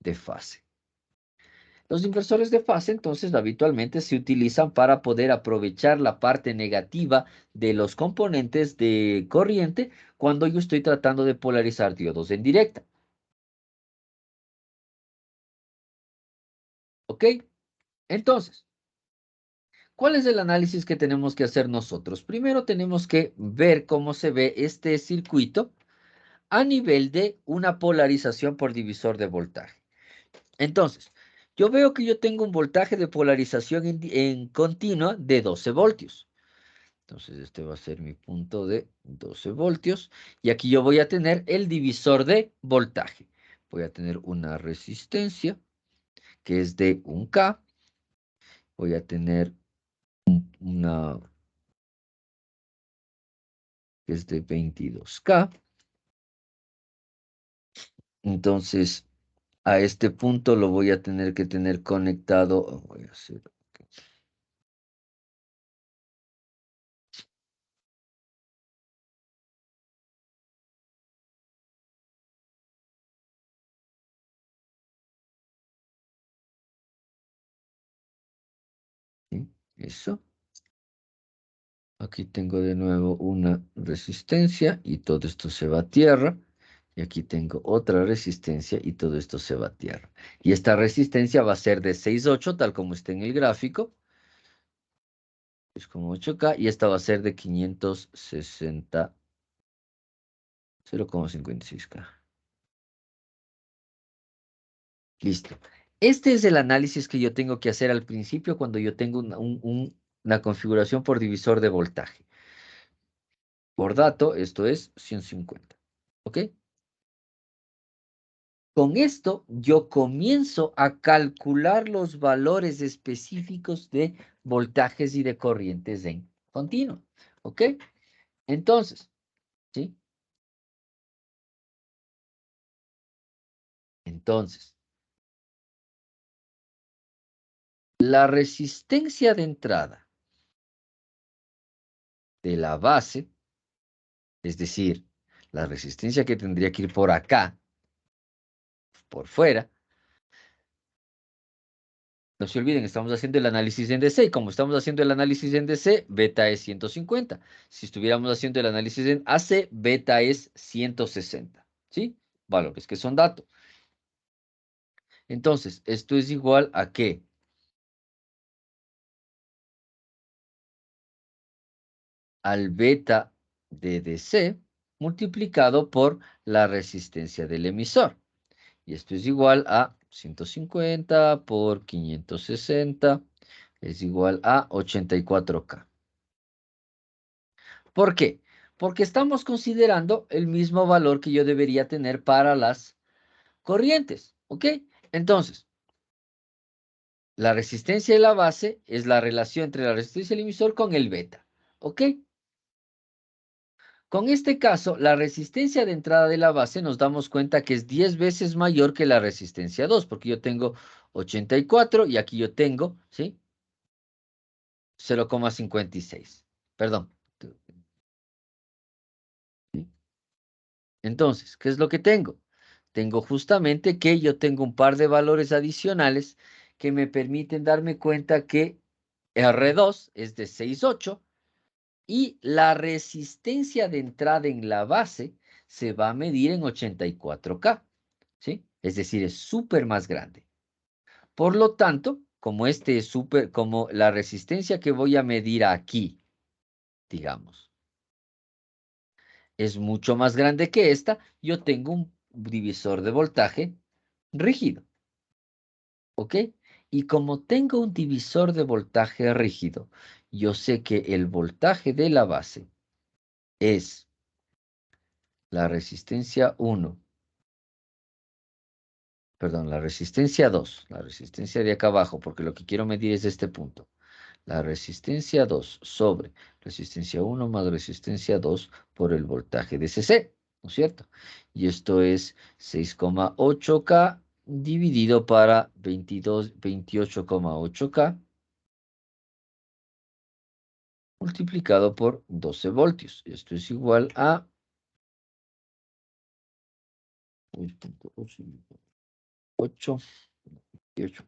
de fase. Los inversores de fase, entonces, habitualmente se utilizan para poder aprovechar la parte negativa de los componentes de corriente cuando yo estoy tratando de polarizar diodos en directa. ¿Ok? Entonces, ¿cuál es el análisis que tenemos que hacer nosotros? Primero tenemos que ver cómo se ve este circuito a nivel de una polarización por divisor de voltaje. Entonces, yo veo que yo tengo un voltaje de polarización en continua de 12 voltios. Entonces, este va a ser mi punto de 12 voltios. Y aquí yo voy a tener el divisor de voltaje. Voy a tener una resistencia que es de 1K. Voy a tener una que es de 22K. Entonces, a este punto lo voy a tener que tener conectado. Voy a hacer, ¿sí? Eso. Aquí tengo de nuevo una resistencia y todo esto se va a tierra. Y aquí tengo otra resistencia y todo esto se va a tierra. Y esta resistencia va a ser de 6,8 tal como está en el gráfico. Es como 8K y esta va a ser de 560, 0,56K. Listo. Este es el análisis que yo tengo que hacer al principio cuando yo tengo una configuración por divisor de voltaje. Por dato, esto es 150. ¿Ok? Con esto yo comienzo a calcular los valores específicos de voltajes y de corrientes en continuo. ¿Ok? Entonces, ¿sí? Entonces, la resistencia de entrada de la base, es decir, la resistencia que tendría que ir por acá, por fuera. No se olviden, estamos haciendo el análisis en DC y como estamos haciendo el análisis en DC, beta es 150. Si estuviéramos haciendo el análisis en AC, beta es 160. ¿Sí? Valores que son datos. Entonces, esto es igual a ¿qué? Al beta de DC multiplicado por la resistencia del emisor. Y esto es igual a 150 por 560 es igual a 84K. ¿Por qué? Porque estamos considerando el mismo valor que yo debería tener para las corrientes, ¿ok? Entonces, la resistencia de la base es la relación entre la resistencia del emisor con el beta, ¿ok? Con este caso, la resistencia de entrada de la base nos damos cuenta que es 10 veces mayor que la resistencia 2, porque yo tengo 84 y aquí yo tengo, ¿sí? 0,56. Perdón. ¿Sí? Entonces, ¿qué es lo que tengo? Tengo justamente que yo tengo un par de valores adicionales que me permiten darme cuenta que R2 es de 6,8 y la resistencia de entrada en la base se va a medir en 84K, ¿sí? Es decir, es súper más grande. Por lo tanto, como este es súper, como la resistencia que voy a medir aquí, digamos, es mucho más grande que esta, yo tengo un divisor de voltaje rígido, ¿ok? Y como tengo un divisor de voltaje rígido, yo sé que el voltaje de la base es la resistencia 1, perdón, la resistencia 2, la resistencia de acá abajo, porque lo que quiero medir es este punto. La resistencia 2 sobre resistencia 1 más resistencia 2 por el voltaje de CC, ¿no es cierto? Y esto es 6,8K dividido para 28,8K multiplicado por 12 voltios. Esto es igual a 8, 28,8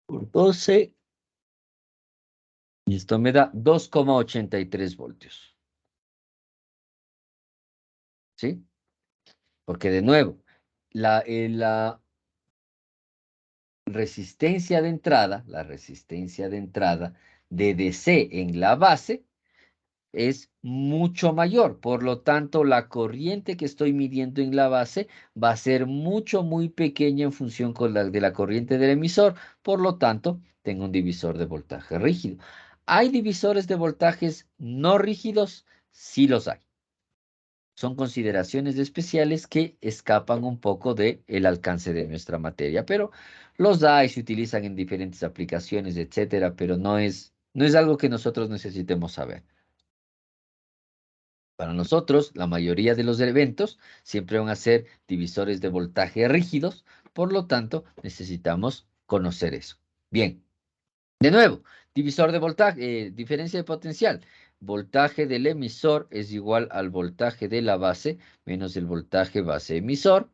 por 12. Y esto me da 2,83 voltios. ¿Sí? Porque de nuevo, la resistencia de entrada, de DC en la base es mucho mayor. Por lo tanto, la corriente que estoy midiendo en la base va a ser muy pequeña en función de la corriente del emisor. Por lo tanto, tengo un divisor de voltaje rígido. ¿Hay divisores de voltajes no rígidos? Sí los hay. Son consideraciones especiales que escapan un poco del alcance de nuestra materia, pero los da y se utilizan en diferentes aplicaciones, etcétera, pero no es algo que nosotros necesitemos saber. Para nosotros, la mayoría de los eventos siempre van a ser divisores de voltaje rígidos, por lo tanto, necesitamos conocer eso. Bien, de nuevo, divisor de voltaje, diferencia de potencial. Voltaje del emisor es igual al voltaje de la base menos el voltaje base emisor.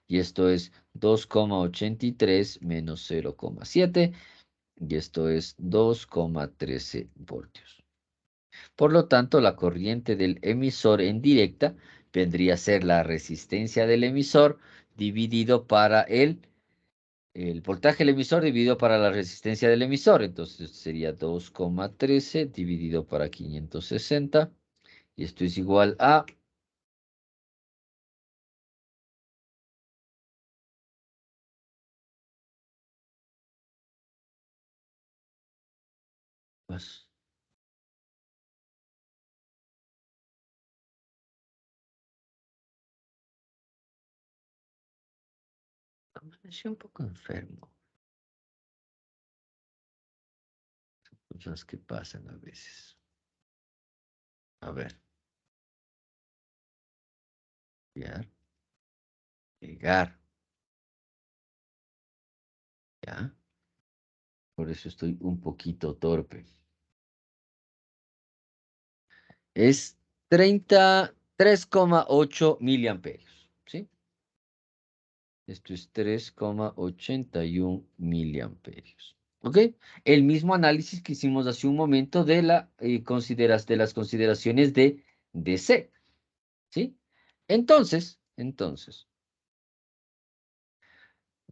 Y esto es 2,83 menos 0,7. Y esto es 2,13 voltios. Por lo tanto, la corriente del emisor en directa vendría a ser la resistencia del emisor dividido para el voltaje del emisor dividido para la resistencia del emisor. Entonces sería 2,13 dividido para 560. Y esto es igual a... Pues, amanecí un poco enfermo. Cosas que pasan a veces. A ver. Copiar. Pegar. ¿Ya? Por eso estoy un poquito torpe. Es 3,8 miliamperios. ¿Sí? Esto es 3,81 miliamperios. ¿Ok? El mismo análisis que hicimos hace un momento de las consideraciones de DC. ¿Sí? Entonces,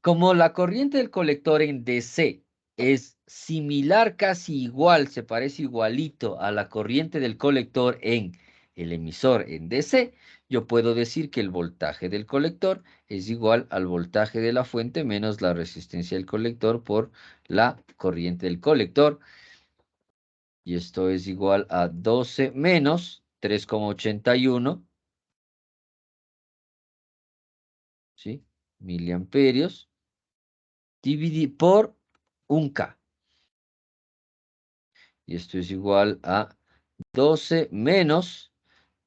como la corriente del colector en DC es similar, casi igual, se parece igualito a la corriente del colector en el emisor en DC, yo puedo decir que el voltaje del colector es igual al voltaje de la fuente menos la resistencia del colector por la corriente del colector. Y esto es igual a 12 menos 3,81, ¿sí? Miliamperios dividido por 1K. y esto es igual a 12 menos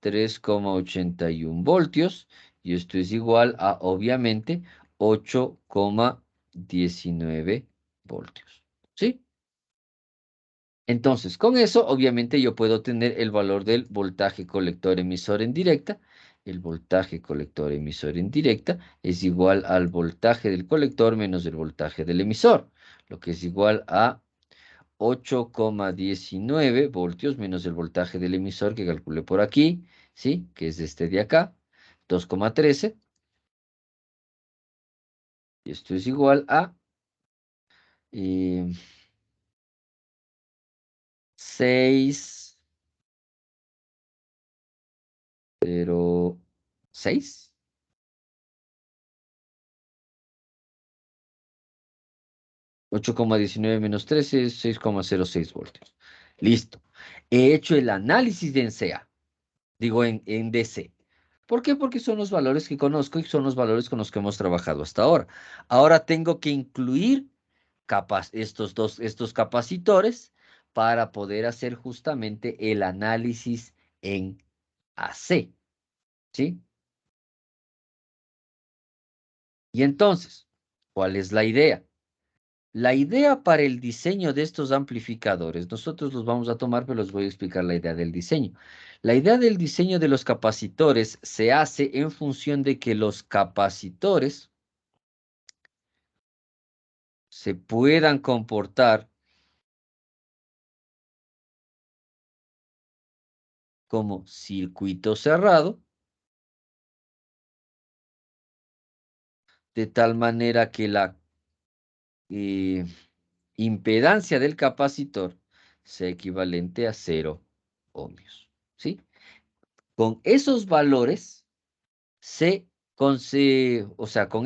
3,81 voltios, y esto es igual a, obviamente, 8,19 voltios. ¿Sí? Entonces, con eso, obviamente, yo puedo tener el valor del voltaje colector emisor en directa. El voltaje colector emisor en directa es igual al voltaje del colector menos el voltaje del emisor, lo que es igual a 8,19 voltios menos el voltaje del emisor que calculé por aquí, ¿sí? Que es este de acá, 2,13. Y esto es igual a 6,06. 8,19 menos 13 es 6,06 voltios. Listo. He hecho el análisis de NCA. Digo en DC. ¿Por qué? Porque son los valores que conozco y son los valores con los que hemos trabajado hasta ahora. Ahora tengo que incluir estos capacitores para poder hacer justamente el análisis en AC. ¿Sí? Y entonces, ¿cuál es la idea? La idea para el diseño de estos amplificadores, nosotros los vamos a tomar, pero les voy a explicar la idea del diseño. La idea del diseño de los capacitores se hace en función de que los capacitores se puedan comportar como circuito cerrado, de tal manera que la impedancia del capacitor sea equivalente a 0 ohmios. ¿Sí? Con esos valores con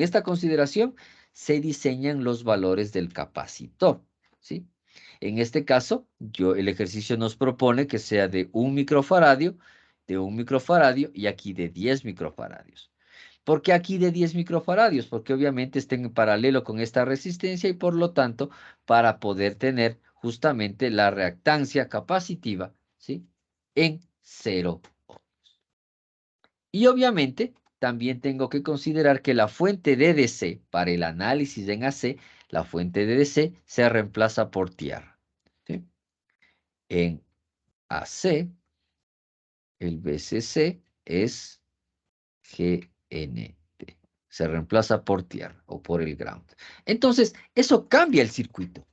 esta consideración se diseñan los valores del capacitor, ¿sí? En este caso, el ejercicio nos propone que sea de 1 microfaradio, y aquí de 10 microfaradios. ¿Por qué aquí de 10 microfaradios? Porque obviamente está en paralelo con esta resistencia y por lo tanto, para poder tener justamente la reactancia capacitiva, ¿sí? En 0 ohmios. Y obviamente, también tengo que considerar que la fuente de DC, para el análisis en AC, la fuente de DC se reemplaza por tierra, ¿sí? En AC, el BCC es GNT. Se reemplaza por tierra o por el ground. Entonces, eso cambia el circuito.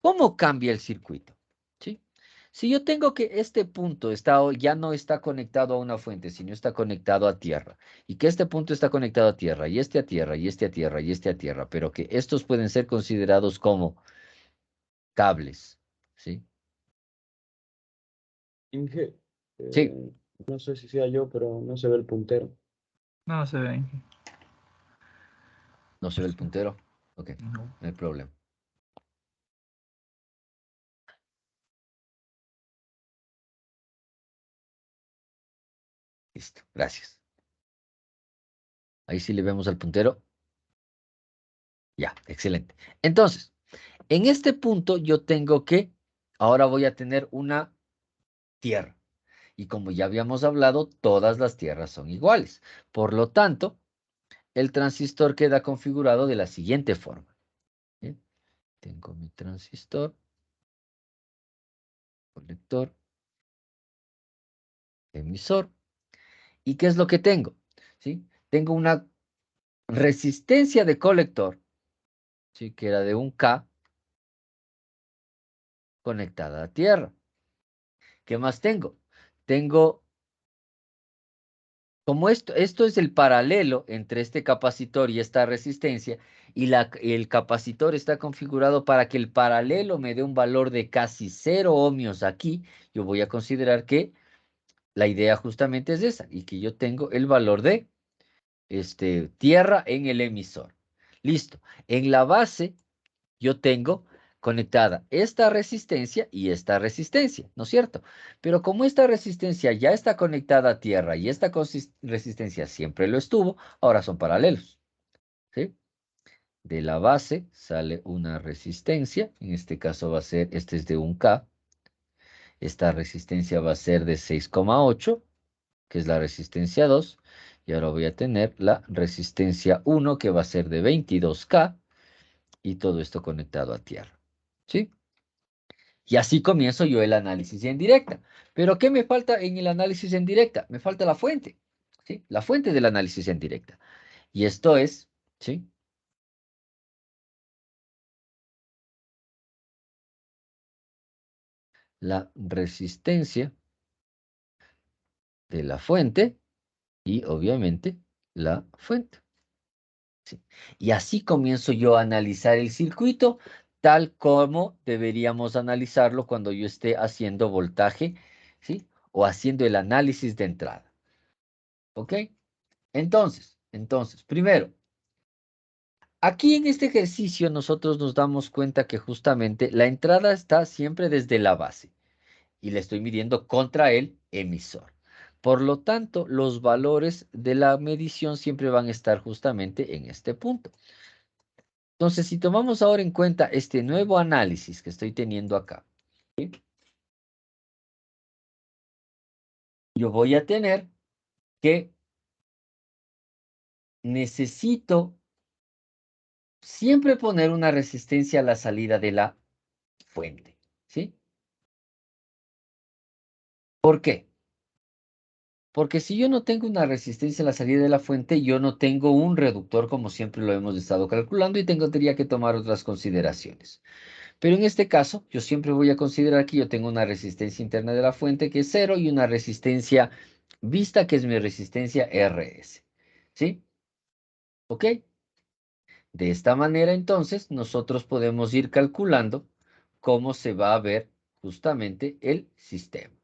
¿Cómo cambia el circuito? ¿Sí? Si yo tengo que este punto ya no está conectado a una fuente, sino está conectado a tierra, y que este punto está conectado a tierra, y este a tierra, y este a tierra, y este a tierra, pero que estos pueden ser considerados como cables, ¿sí? Inge, Sí, no sé si sea yo, pero no se ve el puntero. No se ve. no se ve el puntero. Ok, No. no hay problema. Listo, gracias. Ahí sí le vemos al puntero. Ya, excelente. Entonces, en este punto yo tengo que, ahora voy a tener una tierra. Y como ya habíamos hablado, todas las tierras son iguales. Por lo tanto, el transistor queda configurado de la siguiente forma. ¿Bien? Tengo mi transistor, colector, emisor. ¿Y qué es lo que tengo? ¿Sí? Tengo una resistencia de colector, ¿sí? Que era de 1 K conectada a tierra. ¿Qué más tengo? Tengo, como esto es el paralelo entre este capacitor y esta resistencia, y el capacitor está configurado para que el paralelo me dé un valor de casi 0 ohmios aquí, yo voy a considerar que la idea justamente es esa, y que yo tengo el valor de tierra en el emisor. Listo. En la base yo tengo conectada esta resistencia y esta resistencia, ¿no es cierto? Pero como esta resistencia ya está conectada a tierra y esta resistencia siempre lo estuvo, ahora son paralelos, ¿sí? De la base sale una resistencia, en este caso va a ser, este es de 1 K, Esta resistencia va a ser de 6,8, que es la resistencia 2. Y ahora voy a tener la resistencia 1, que va a ser de 22K. Y todo esto conectado a tierra. ¿Sí? Y así comienzo yo el análisis en directa. Pero ¿qué me falta en el análisis en directa? Me falta la fuente. ¿Sí? La fuente del análisis en directa. Y esto es, ¿sí? La resistencia de la fuente y obviamente la fuente. ¿Sí? Y así comienzo yo a analizar el circuito tal como deberíamos analizarlo cuando yo esté haciendo voltaje, ¿sí? O haciendo el análisis de entrada. ¿Ok? Entonces, primero, aquí en este ejercicio nosotros nos damos cuenta que justamente la entrada está siempre desde la base y le estoy midiendo contra el emisor. Por lo tanto, los valores de la medición siempre van a estar justamente en este punto. Entonces, si tomamos ahora en cuenta este nuevo análisis que estoy teniendo acá, ¿sí? Yo voy a tener que necesito siempre poner una resistencia a la salida de la fuente, ¿sí? ¿Por qué? Porque si yo no tengo una resistencia a la salida de la fuente, yo no tengo un reductor como siempre lo hemos estado calculando y tendría que tomar otras consideraciones. Pero en este caso, yo siempre voy a considerar que yo tengo una resistencia interna de la fuente que es 0 y una resistencia vista que es mi resistencia RS. ¿Sí? ¿Ok? De esta manera, entonces, nosotros podemos ir calculando cómo se va a ver justamente el sistema.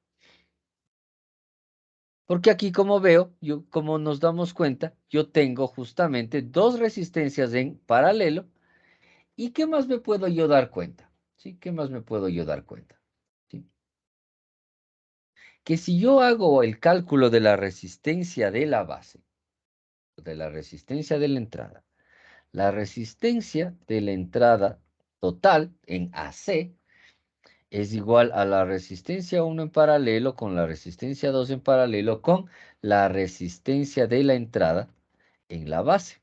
Porque aquí, como veo, como nos damos cuenta, yo tengo justamente dos resistencias en paralelo. ¿Y qué más me puedo yo dar cuenta? ¿Sí? ¿Qué más me puedo yo dar cuenta? ¿Sí? Que si yo hago el cálculo de la resistencia de la base, de la resistencia de la resistencia de la entrada total en AC es igual a la resistencia 1 en paralelo con la resistencia 2 en paralelo con la resistencia de la entrada en la base,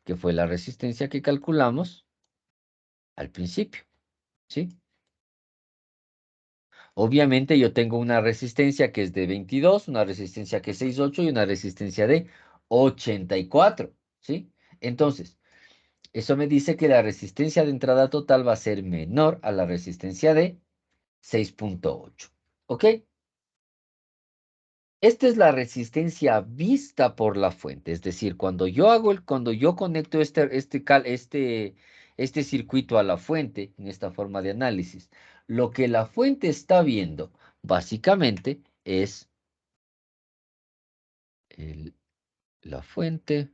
que fue la resistencia que calculamos al principio, ¿sí? Obviamente yo tengo una resistencia que es de 22, una resistencia que es 6,8 y una resistencia de 84, ¿sí? Entonces, eso me dice que la resistencia de entrada total va a ser menor a la resistencia de 6,8, ¿ok? Esta es la resistencia vista por la fuente, es decir, cuando yo conecto este circuito a la fuente, en esta forma de análisis, lo que la fuente está viendo, básicamente, es la fuente,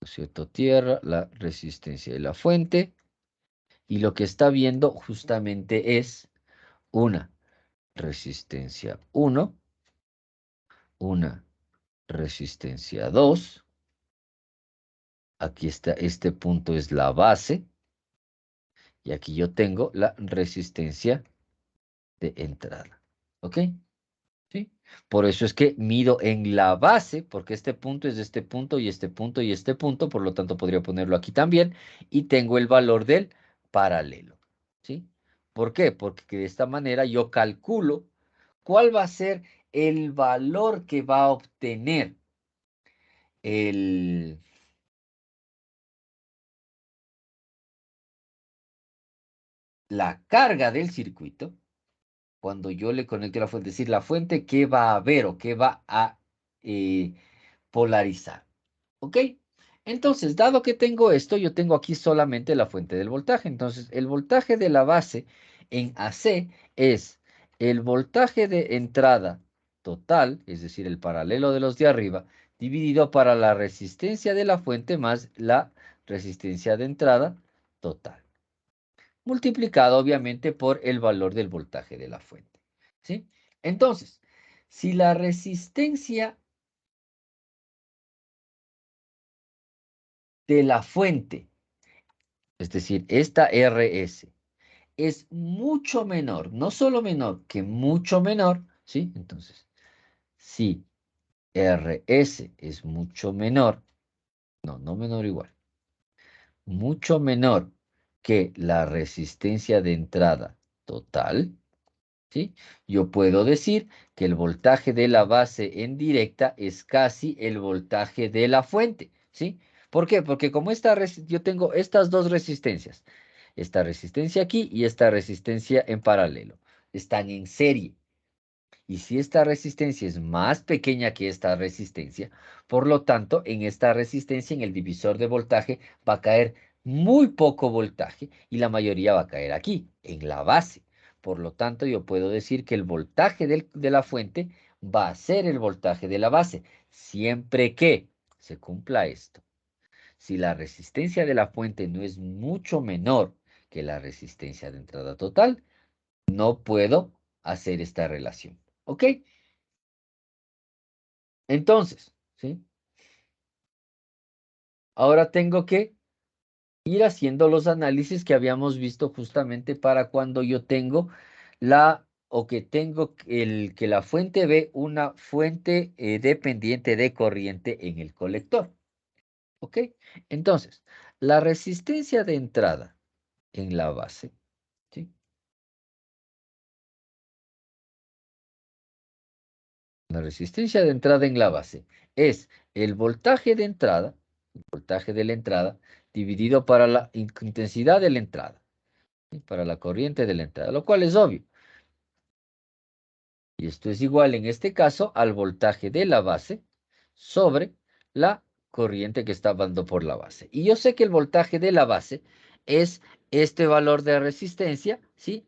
¿no es cierto? Tierra, la resistencia de la fuente, y lo que está viendo justamente es una resistencia 1, una resistencia 2. Aquí está, este punto es la base. Y aquí yo tengo la resistencia de entrada. ¿Ok? ¿Sí? Por eso es que mido en la base, porque este punto es de este punto y este punto y este punto. Por lo tanto, podría ponerlo aquí también. Y tengo el valor del paralelo. ¿Sí? ¿Por qué? Porque de esta manera yo calculo cuál va a ser el valor que va a obtener el la carga del circuito cuando yo le conecte la fuente, es decir, la fuente que va a ver o que va a eh, polarizar. ¿Ok? Entonces, dado que tengo esto, yo tengo aquí solamente la fuente del voltaje. Entonces, el voltaje de la base en AC es el voltaje de entrada total, es decir, el paralelo de los de arriba, dividido para la resistencia de la fuente más la resistencia de entrada total, multiplicado obviamente por el valor del voltaje de la fuente. ¿Sí? Entonces, si la resistencia de la fuente, es decir, esta RS, es mucho menor, no solo menor, que mucho menor, ¿sí? Entonces, si RS es mucho menor, no menor igual, mucho menor que la resistencia de entrada total, ¿sí? Yo puedo decir que el voltaje de la base en directa es casi el voltaje de la fuente, ¿sí? ¿Por qué? Porque como yo tengo estas dos resistencias, esta resistencia aquí y esta resistencia en paralelo, están en serie. Y si esta resistencia es más pequeña que esta resistencia, por lo tanto, en esta resistencia, en el divisor de voltaje, va a caer muy poco voltaje y la mayoría va a caer aquí, en la base. Por lo tanto, yo puedo decir que el voltaje de la fuente va a ser el voltaje de la base, siempre que se cumpla esto. Si la resistencia de la fuente no es mucho menor que la resistencia de entrada total, no puedo hacer esta relación. ¿Ok? Entonces, ¿sí? Ahora tengo que ir haciendo los análisis que habíamos visto justamente para cuando yo tengo que la fuente ve una fuente dependiente de corriente en el colector. ¿Ok? Entonces, la resistencia de entrada en la base, ¿sí? La resistencia de entrada en la base es el voltaje de entrada, el voltaje de la entrada, dividido para la intensidad de la entrada, ¿sí? Para la corriente de la entrada, lo cual es obvio. Y esto es igual en este caso al voltaje de la base sobre la corriente que está dando por la base. Y yo sé que el voltaje de la base es este valor de resistencia, ¿sí?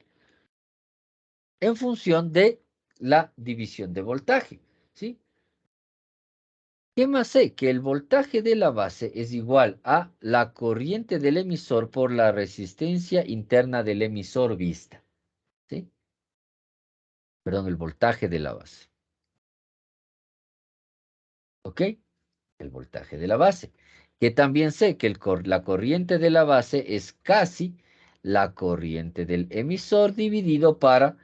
En función de la división de voltaje, ¿sí? ¿Qué más sé? Que el voltaje de la base es igual a la corriente del emisor por la resistencia interna del emisor vista, ¿sí? Perdón, el voltaje de la base. ¿Ok? El voltaje de la base. Que también sé que la corriente de la base es casi la corriente del emisor dividido para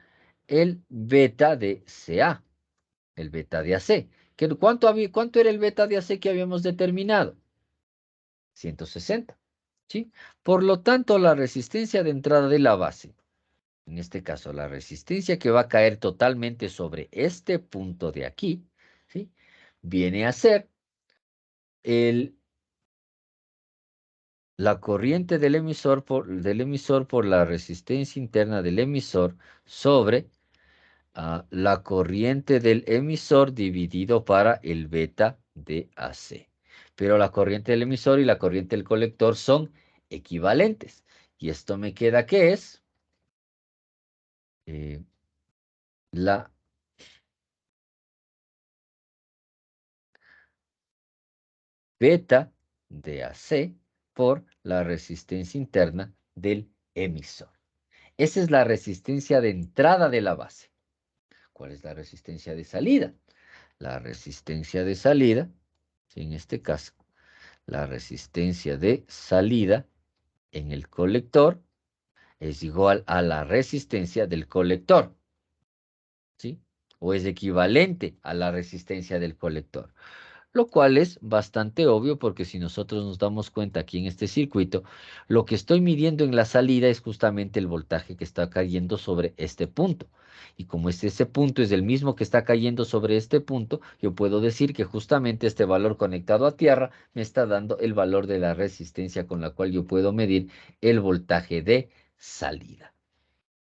el beta de CA, el beta de AC. ¿Cuánto era el beta de AC que habíamos determinado? 160, ¿sí? Por lo tanto, la resistencia de entrada de la base, en este caso, la resistencia que va a caer totalmente sobre este punto de aquí, ¿sí? Viene a ser la corriente del emisor por la resistencia interna del emisor sobre la corriente del emisor dividido para el beta de AC. Pero la corriente del emisor y la corriente del colector son equivalentes. Y esto me queda que es la beta de AC por la resistencia interna del emisor. Esa es la resistencia de entrada de la base. ¿Cuál es la resistencia de salida? La resistencia de salida, ¿sí? En este caso, la resistencia de salida en el colector es igual a la resistencia del colector, ¿sí? O es equivalente a la resistencia del colector. Lo cual es bastante obvio porque si nosotros nos damos cuenta aquí en este circuito, lo que estoy midiendo en la salida es justamente el voltaje que está cayendo sobre este punto. Y como ese punto es el mismo que está cayendo sobre este punto, yo puedo decir que justamente este valor conectado a tierra me está dando el valor de la resistencia con la cual yo puedo medir el voltaje de salida.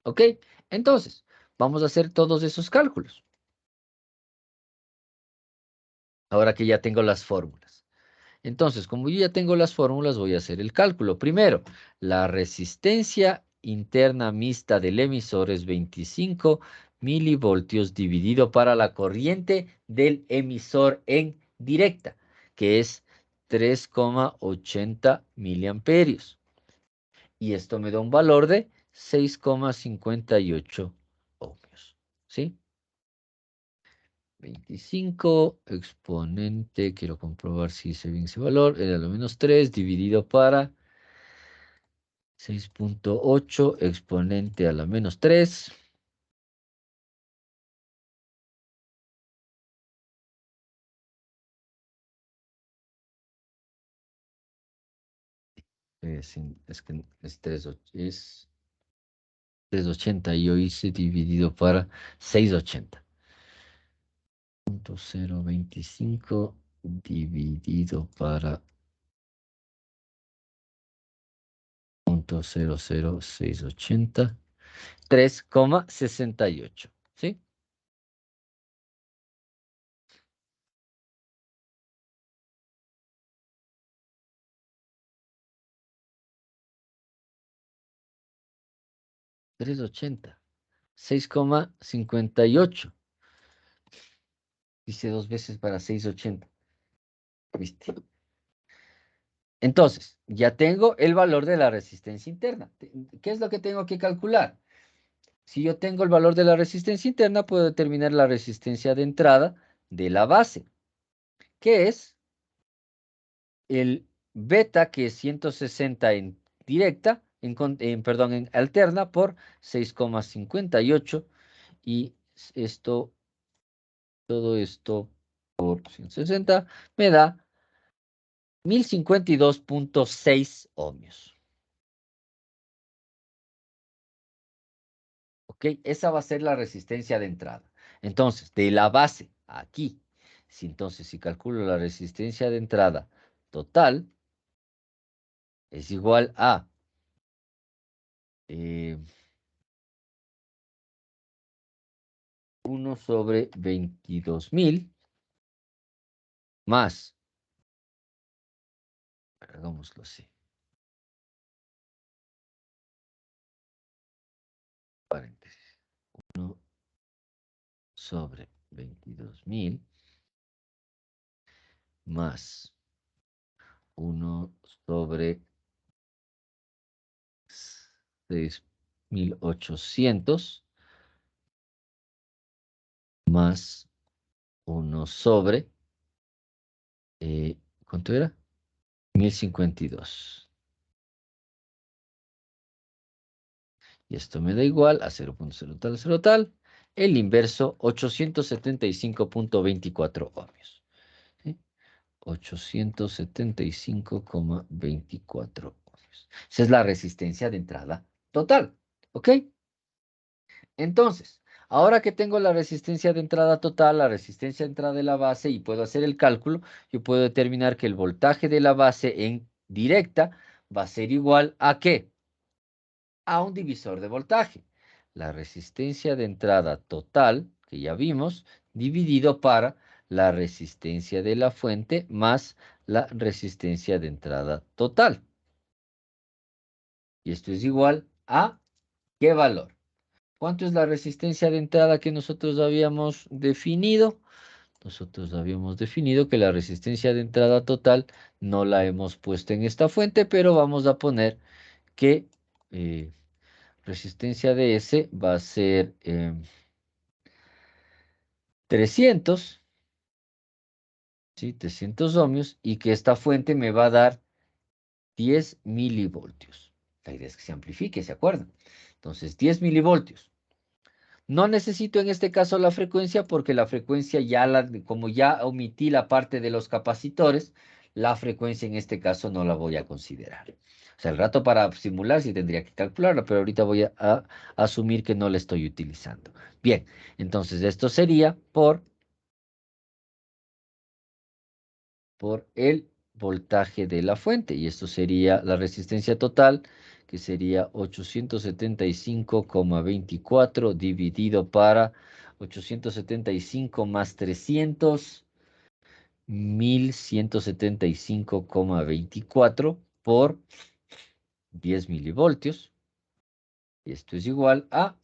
¿Ok? Entonces, vamos a hacer todos esos cálculos. Ahora que ya tengo las fórmulas. Entonces, como yo ya tengo las fórmulas, voy a hacer el cálculo. Primero, la resistencia interna mixta del emisor es 25 milivoltios dividido para la corriente del emisor en directa, que es 3,80 miliamperios. Y esto me da un valor de 6,58 ohmios. ¿Sí? 25 exponente, quiero comprobar si hice bien ese valor, era lo menos 3 dividido para 6.8 exponente a la menos 3. Es que es 380. Yo hice dividido para 680. 0.025 dividido para 0.00680. 3,68. ¿Sí? $3.80. 6,58. Hice 2 veces para 6.80. ¿Viste? Entonces, ya tengo el valor de la resistencia interna. ¿Qué es lo que tengo que calcular? Si yo tengo el valor de la resistencia interna, puedo determinar la resistencia de entrada de la base, que es el beta, que es 160 en directa, perdón, en alterna, por 6,58. Y esto, todo esto por 160 me da 1052.6 ohmios. ¿Ok? Esa va a ser la resistencia de entrada. Entonces, de la base aquí, si calculo la resistencia de entrada total, es igual a 1 sobre 22.000 más, hagámoslo así, paréntesis, 1 sobre 22.000 más 1 sobre 6.800 más 1 sobre, ¿cuánto era? 1052. Y esto me da igual a 0.0 tal, 0 tal, el inverso 875.24 ohmios. ¿Sí? 875,24 ohmios. Esa es la resistencia de entrada total. ¿Ok? Entonces, ahora que tengo la resistencia de entrada total, la resistencia de entrada de la base y puedo hacer el cálculo, yo puedo determinar que el voltaje de la base en directa va a ser igual a ¿qué? A un divisor de voltaje. La resistencia de entrada total, que ya vimos, dividido para la resistencia de la fuente más la resistencia de entrada total. Y esto es igual a ¿qué valor? ¿Cuánto es la resistencia de entrada que nosotros habíamos definido? Nosotros habíamos definido que la resistencia de entrada total no la hemos puesto en esta fuente, pero vamos a poner que resistencia de S va a ser 300, ¿sí? 300 ohmios, y que esta fuente me va a dar 10 milivoltios. La idea es que se amplifique, ¿se acuerdan? Entonces, 10 milivoltios. No necesito en este caso la frecuencia porque la frecuencia como ya omití la parte de los capacitores, la frecuencia en este caso no la voy a considerar. O sea, el rato para simular sí tendría que calcularla, pero ahorita voy a asumir que no la estoy utilizando. Bien, entonces esto sería por el voltaje de la fuente, y esto sería la resistencia total, que sería 875,24 dividido para 875 más 300, 1175,24 por 10 milivoltios. Y esto es igual a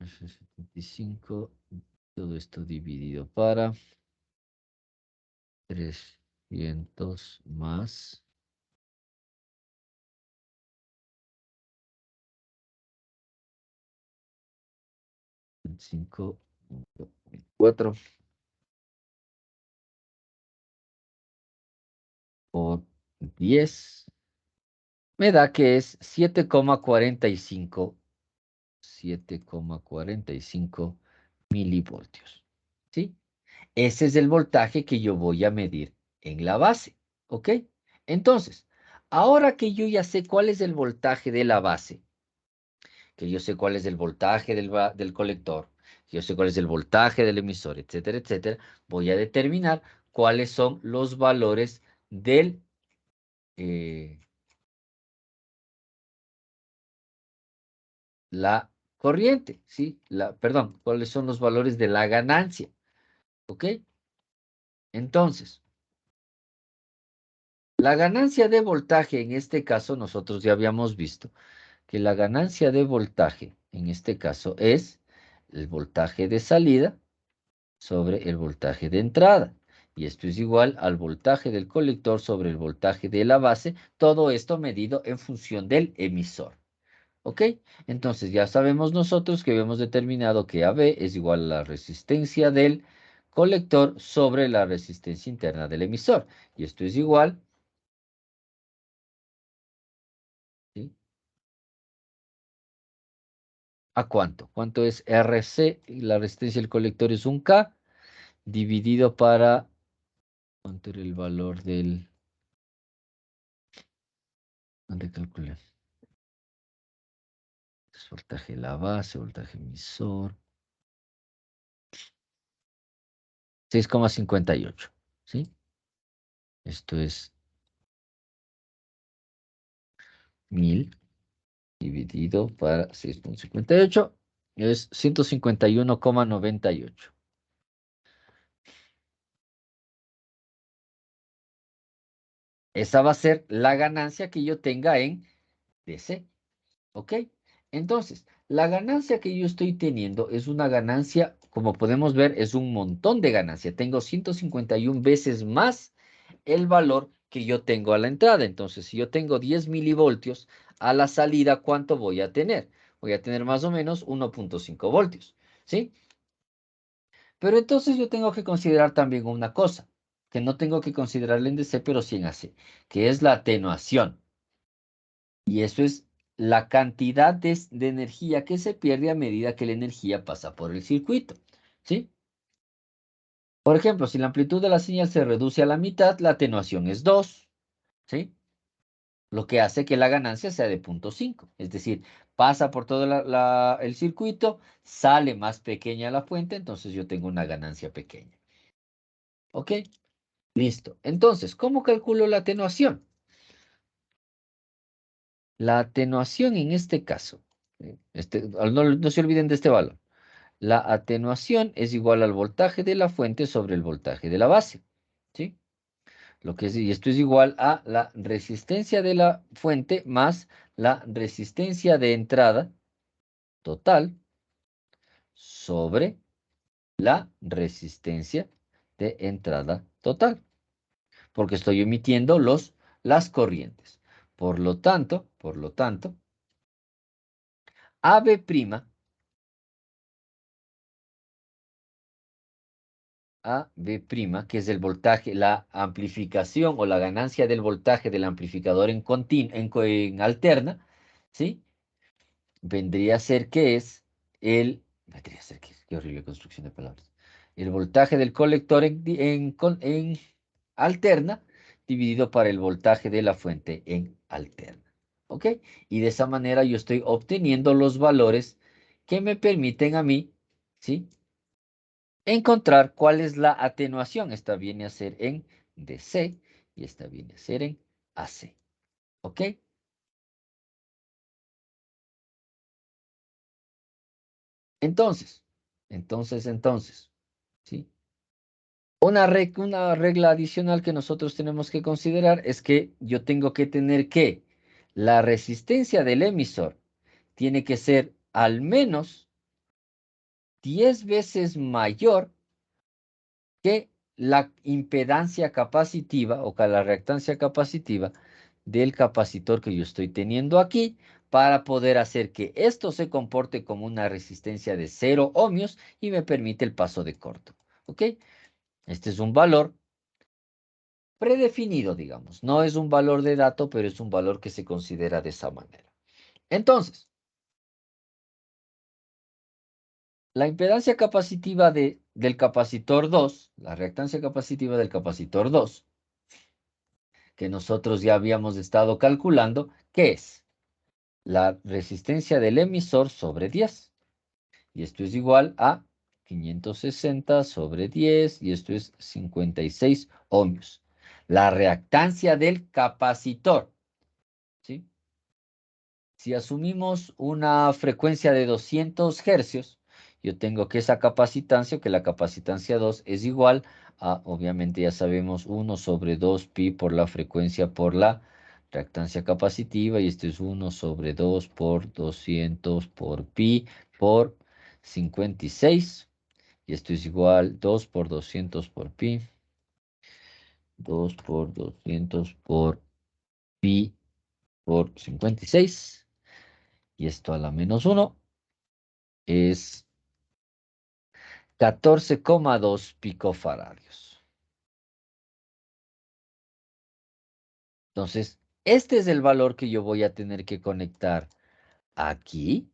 75, todo esto dividido para 300 más 25,4 por 10 me da que es 7,45 milivoltios. ¿Sí? Ese es el voltaje que yo voy a medir en la base. ¿Ok? Entonces, ahora que yo ya sé cuál es el voltaje de la base, que yo sé cuál es el voltaje del colector, que yo sé cuál es el voltaje del emisor, etcétera, etcétera, voy a determinar cuáles son los valores del la corriente, ¿sí? Perdón, cuáles son los valores de la ganancia, ¿ok? Entonces, la ganancia de voltaje, en este caso, nosotros ya habíamos visto que la ganancia de voltaje, en este caso, es el voltaje de salida sobre el voltaje de entrada. Y esto es igual al voltaje del colector sobre el voltaje de la base, todo esto medido en función del emisor. ¿Ok? Entonces ya sabemos nosotros que habíamos determinado que AB es igual a la resistencia del colector sobre la resistencia interna del emisor. Y esto es igual, ¿sí? ¿A cuánto? ¿Cuánto es RC? La resistencia del colector es un K dividido para... ¿Cuánto era el valor del... ¿Dónde calculé? Es voltaje de la base, voltaje emisor. 6,58, ¿sí? Esto es 1000 dividido para 6,58 es 151,98. Esa va a ser la ganancia que yo tenga en DC. ¿Ok? Entonces, la ganancia que yo estoy teniendo es una ganancia, como podemos ver, es un montón de ganancia. Tengo 151 veces más el valor que yo tengo a la entrada. Entonces, si yo tengo 10 milivoltios a la salida, ¿cuánto voy a tener? Voy a tener más o menos 1,5 voltios. ¿Sí? Pero entonces yo tengo que considerar también una cosa, que no tengo que considerar en DC, pero sí en AC, que es la atenuación. Y eso es la cantidad de energía que se pierde a medida que la energía pasa por el circuito. ¿Sí? Por ejemplo, si la amplitud de la señal se reduce a la mitad, la atenuación es 2. ¿Sí? Lo que hace que la ganancia sea de 0,5. Es decir, pasa por todo el circuito, sale más pequeña la fuente, entonces yo tengo una ganancia pequeña. ¿Ok? Listo. Entonces, ¿cómo calculo la atenuación? La atenuación en este caso, no se olviden de este valor. La atenuación es igual al voltaje de la fuente sobre el voltaje de la base. ¿Sí? Y esto es igual a la resistencia de la fuente más la resistencia de entrada total sobre la resistencia de entrada total. Porque estoy emitiendo las corrientes. Por lo tanto, AB', que es el voltaje, la amplificación o la ganancia del voltaje del amplificador en alterna, ¿sí? Vendría a ser que es qué horrible construcción de palabras. El voltaje del colector en alterna dividido para el voltaje de la fuente en alterna. ¿Ok? Y de esa manera yo estoy obteniendo los valores que me permiten a mí, ¿sí? Encontrar cuál es la atenuación. Esta viene a ser en DC y esta viene a ser en AC. ¿Ok? Entonces, ¿sí? Una regla adicional que nosotros tenemos que considerar es que yo tengo que tener que la resistencia del emisor tiene que ser al menos 10 veces mayor que la impedancia capacitiva o que la reactancia capacitiva del capacitor que yo estoy teniendo aquí para poder hacer que esto se comporte como una resistencia de 0 ohmios y me permite el paso de corto. ¿Ok? Este es un valor predefinido, digamos. No es un valor de dato, pero es un valor que se considera de esa manera. Entonces, la impedancia capacitiva del capacitor 2, la reactancia capacitiva del capacitor 2, que nosotros ya habíamos estado calculando, ¿qué es? La resistencia del emisor sobre 10. Y esto es igual a 560 sobre 10, y esto es 56 ohmios. La reactancia del capacitor, ¿sí? Si asumimos una frecuencia de 200 hercios, yo tengo que esa capacitancia, que la capacitancia 2 es igual a, obviamente ya sabemos, 1 sobre 2 pi por la frecuencia por la reactancia capacitiva, y esto es 1 sobre 2 por 200 por pi por 56, y esto es igual 2 por 200 por pi, 2 por 200 por pi por 56, y esto a la menos 1 es 14,2 picofaradios. Entonces, este es el valor que yo voy a tener que conectar aquí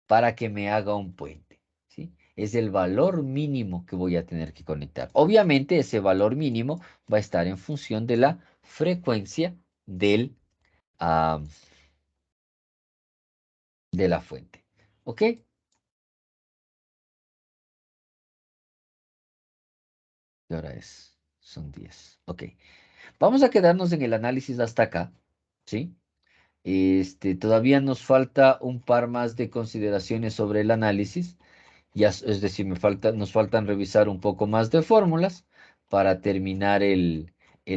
para que me haga un puente, ¿sí? Es el valor mínimo que voy a tener que conectar. Obviamente, ese valor mínimo va a estar en función de la frecuencia ah, de la fuente. ¿Ok? ¿Qué hora es? Son 10. Ok. Vamos a quedarnos en el análisis hasta acá, ¿sí? Todavía nos falta un par más de consideraciones sobre el análisis. Ya, es decir, nos faltan revisar un poco más de fórmulas para terminar el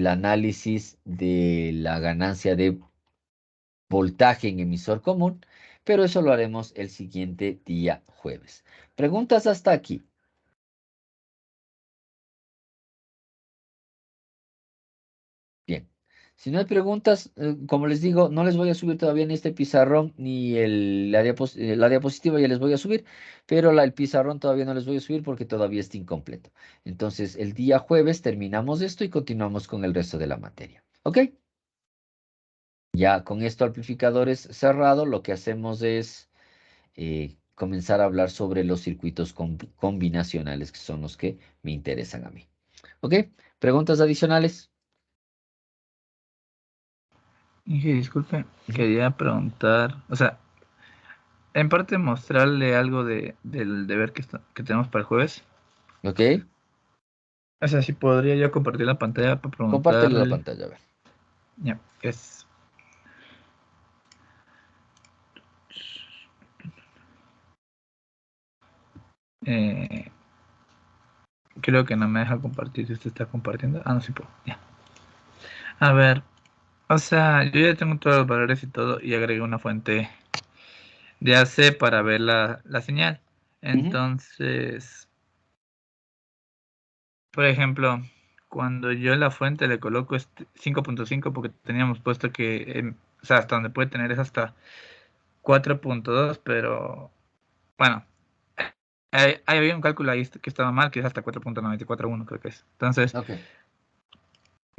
análisis de la ganancia de voltaje en emisor común, pero eso lo haremos el siguiente día jueves. ¿Preguntas hasta aquí? Bien. Si no hay preguntas, como les digo, no les voy a subir todavía ni este pizarrón ni la diapositiva ya les voy a subir, pero el pizarrón todavía no les voy a subir porque todavía está incompleto. Entonces, el día jueves terminamos esto y continuamos con el resto de la materia. ¿Ok? Ya con esto amplificadores cerrado, lo que hacemos es comenzar a hablar sobre los circuitos combinacionales, que son los que me interesan a mí. ¿Ok? ¿Preguntas adicionales? Inge, disculpe, Ujú. quería preguntar, o sea, en parte mostrarle algo del deber que tenemos para el jueves. ¿Ok? O sea, si podría yo compartir la pantalla para Compártelo la preguntarle. pantalla, a ver. Ya, es. eh, Creo que no me deja compartir si usted está compartiendo. Ah, no, sí puedo. Ya. A ver, o sea, yo ya tengo todos los valores y todo y agregué una fuente de AC para ver la señal. Ujú. Entonces, por ejemplo, cuando yo en la fuente le coloco 5.5 porque teníamos puesto que, o sea, hasta donde puede tener es hasta 4.2, pero bueno, había un cálculo ahí que estaba mal, que es hasta 4.941, creo que es. Entonces, Ok.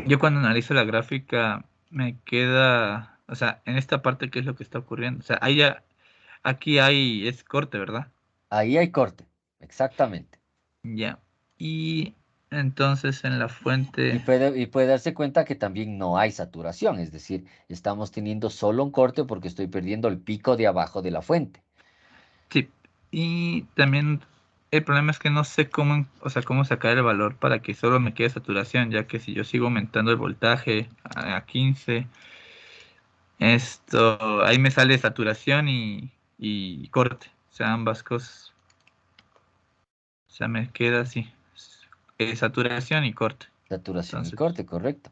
yo cuando analizo la gráfica me queda, o sea, en esta parte, ¿qué es lo que está ocurriendo? O sea, aquí es corte, ¿verdad? Ahí hay corte. Exactamente. Ya. Y entonces en la Y fuente, puede darse cuenta que también no hay saturación. Es decir, estamos teniendo solo un corte porque estoy perdiendo el pico de abajo de la fuente. sí. Y también el problema es que no sé cómo, o sea, cómo sacar el valor para que solo me quede saturación, ya que si yo sigo aumentando el voltaje a 15, ahí me sale saturación y corte, o sea, ambas cosas. O sea, me queda así, saturación y corte. Saturación y Entonces, corte, correcto.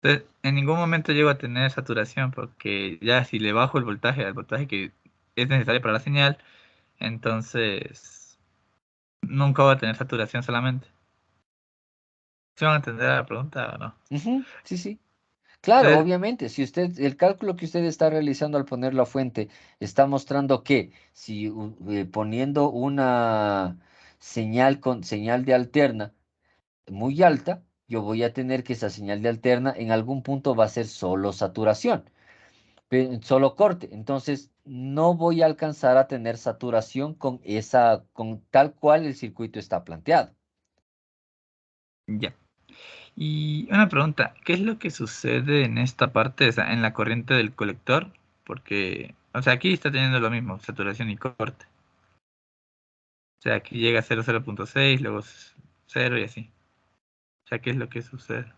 en ningún momento llego a tener saturación porque ya si le bajo el voltaje al voltaje que es necesario para la señal, entonces nunca voy a tener saturación solamente. ¿Se van a entender la pregunta o no? Ujú, sí, sí. Claro, Entonces, obviamente, si el cálculo que usted está realizando al poner la fuente está mostrando que si poniendo una señal con señal de alterna muy alta, yo voy a tener que esa señal de alterna en algún punto va a ser solo saturación, solo corte. Entonces, no voy a alcanzar a tener saturación con tal cual el circuito está planteado. Ya. Y una pregunta, ¿qué es lo que sucede en esta parte, o sea, en la corriente del colector? Porque, o sea, aquí está teniendo lo mismo, saturación y corte. O sea, aquí llega a 0.6, luego 0 y así. O sea, ¿qué es lo que sucede?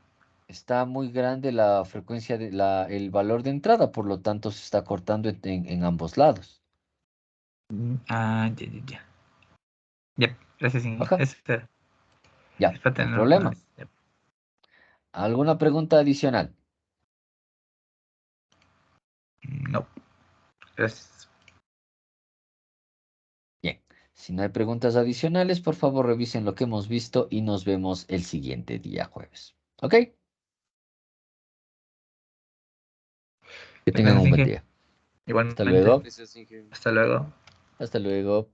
Está muy grande la frecuencia el valor de entrada, por lo tanto se está cortando en ambos lados. Ya. Ya, gracias, Inge. Ajá. Eso era. Ya, Es para no hay tener problema. más. Ya. ¿Alguna pregunta adicional? No, gracias. Bien, si no hay preguntas adicionales, por favor revisen lo que hemos visto y nos vemos el siguiente día jueves. ¿Ok? Que tengan Gracias, un buen Inge. día. Hasta Igualmente. luego. Gracias, Inge. Hasta luego. Hasta luego.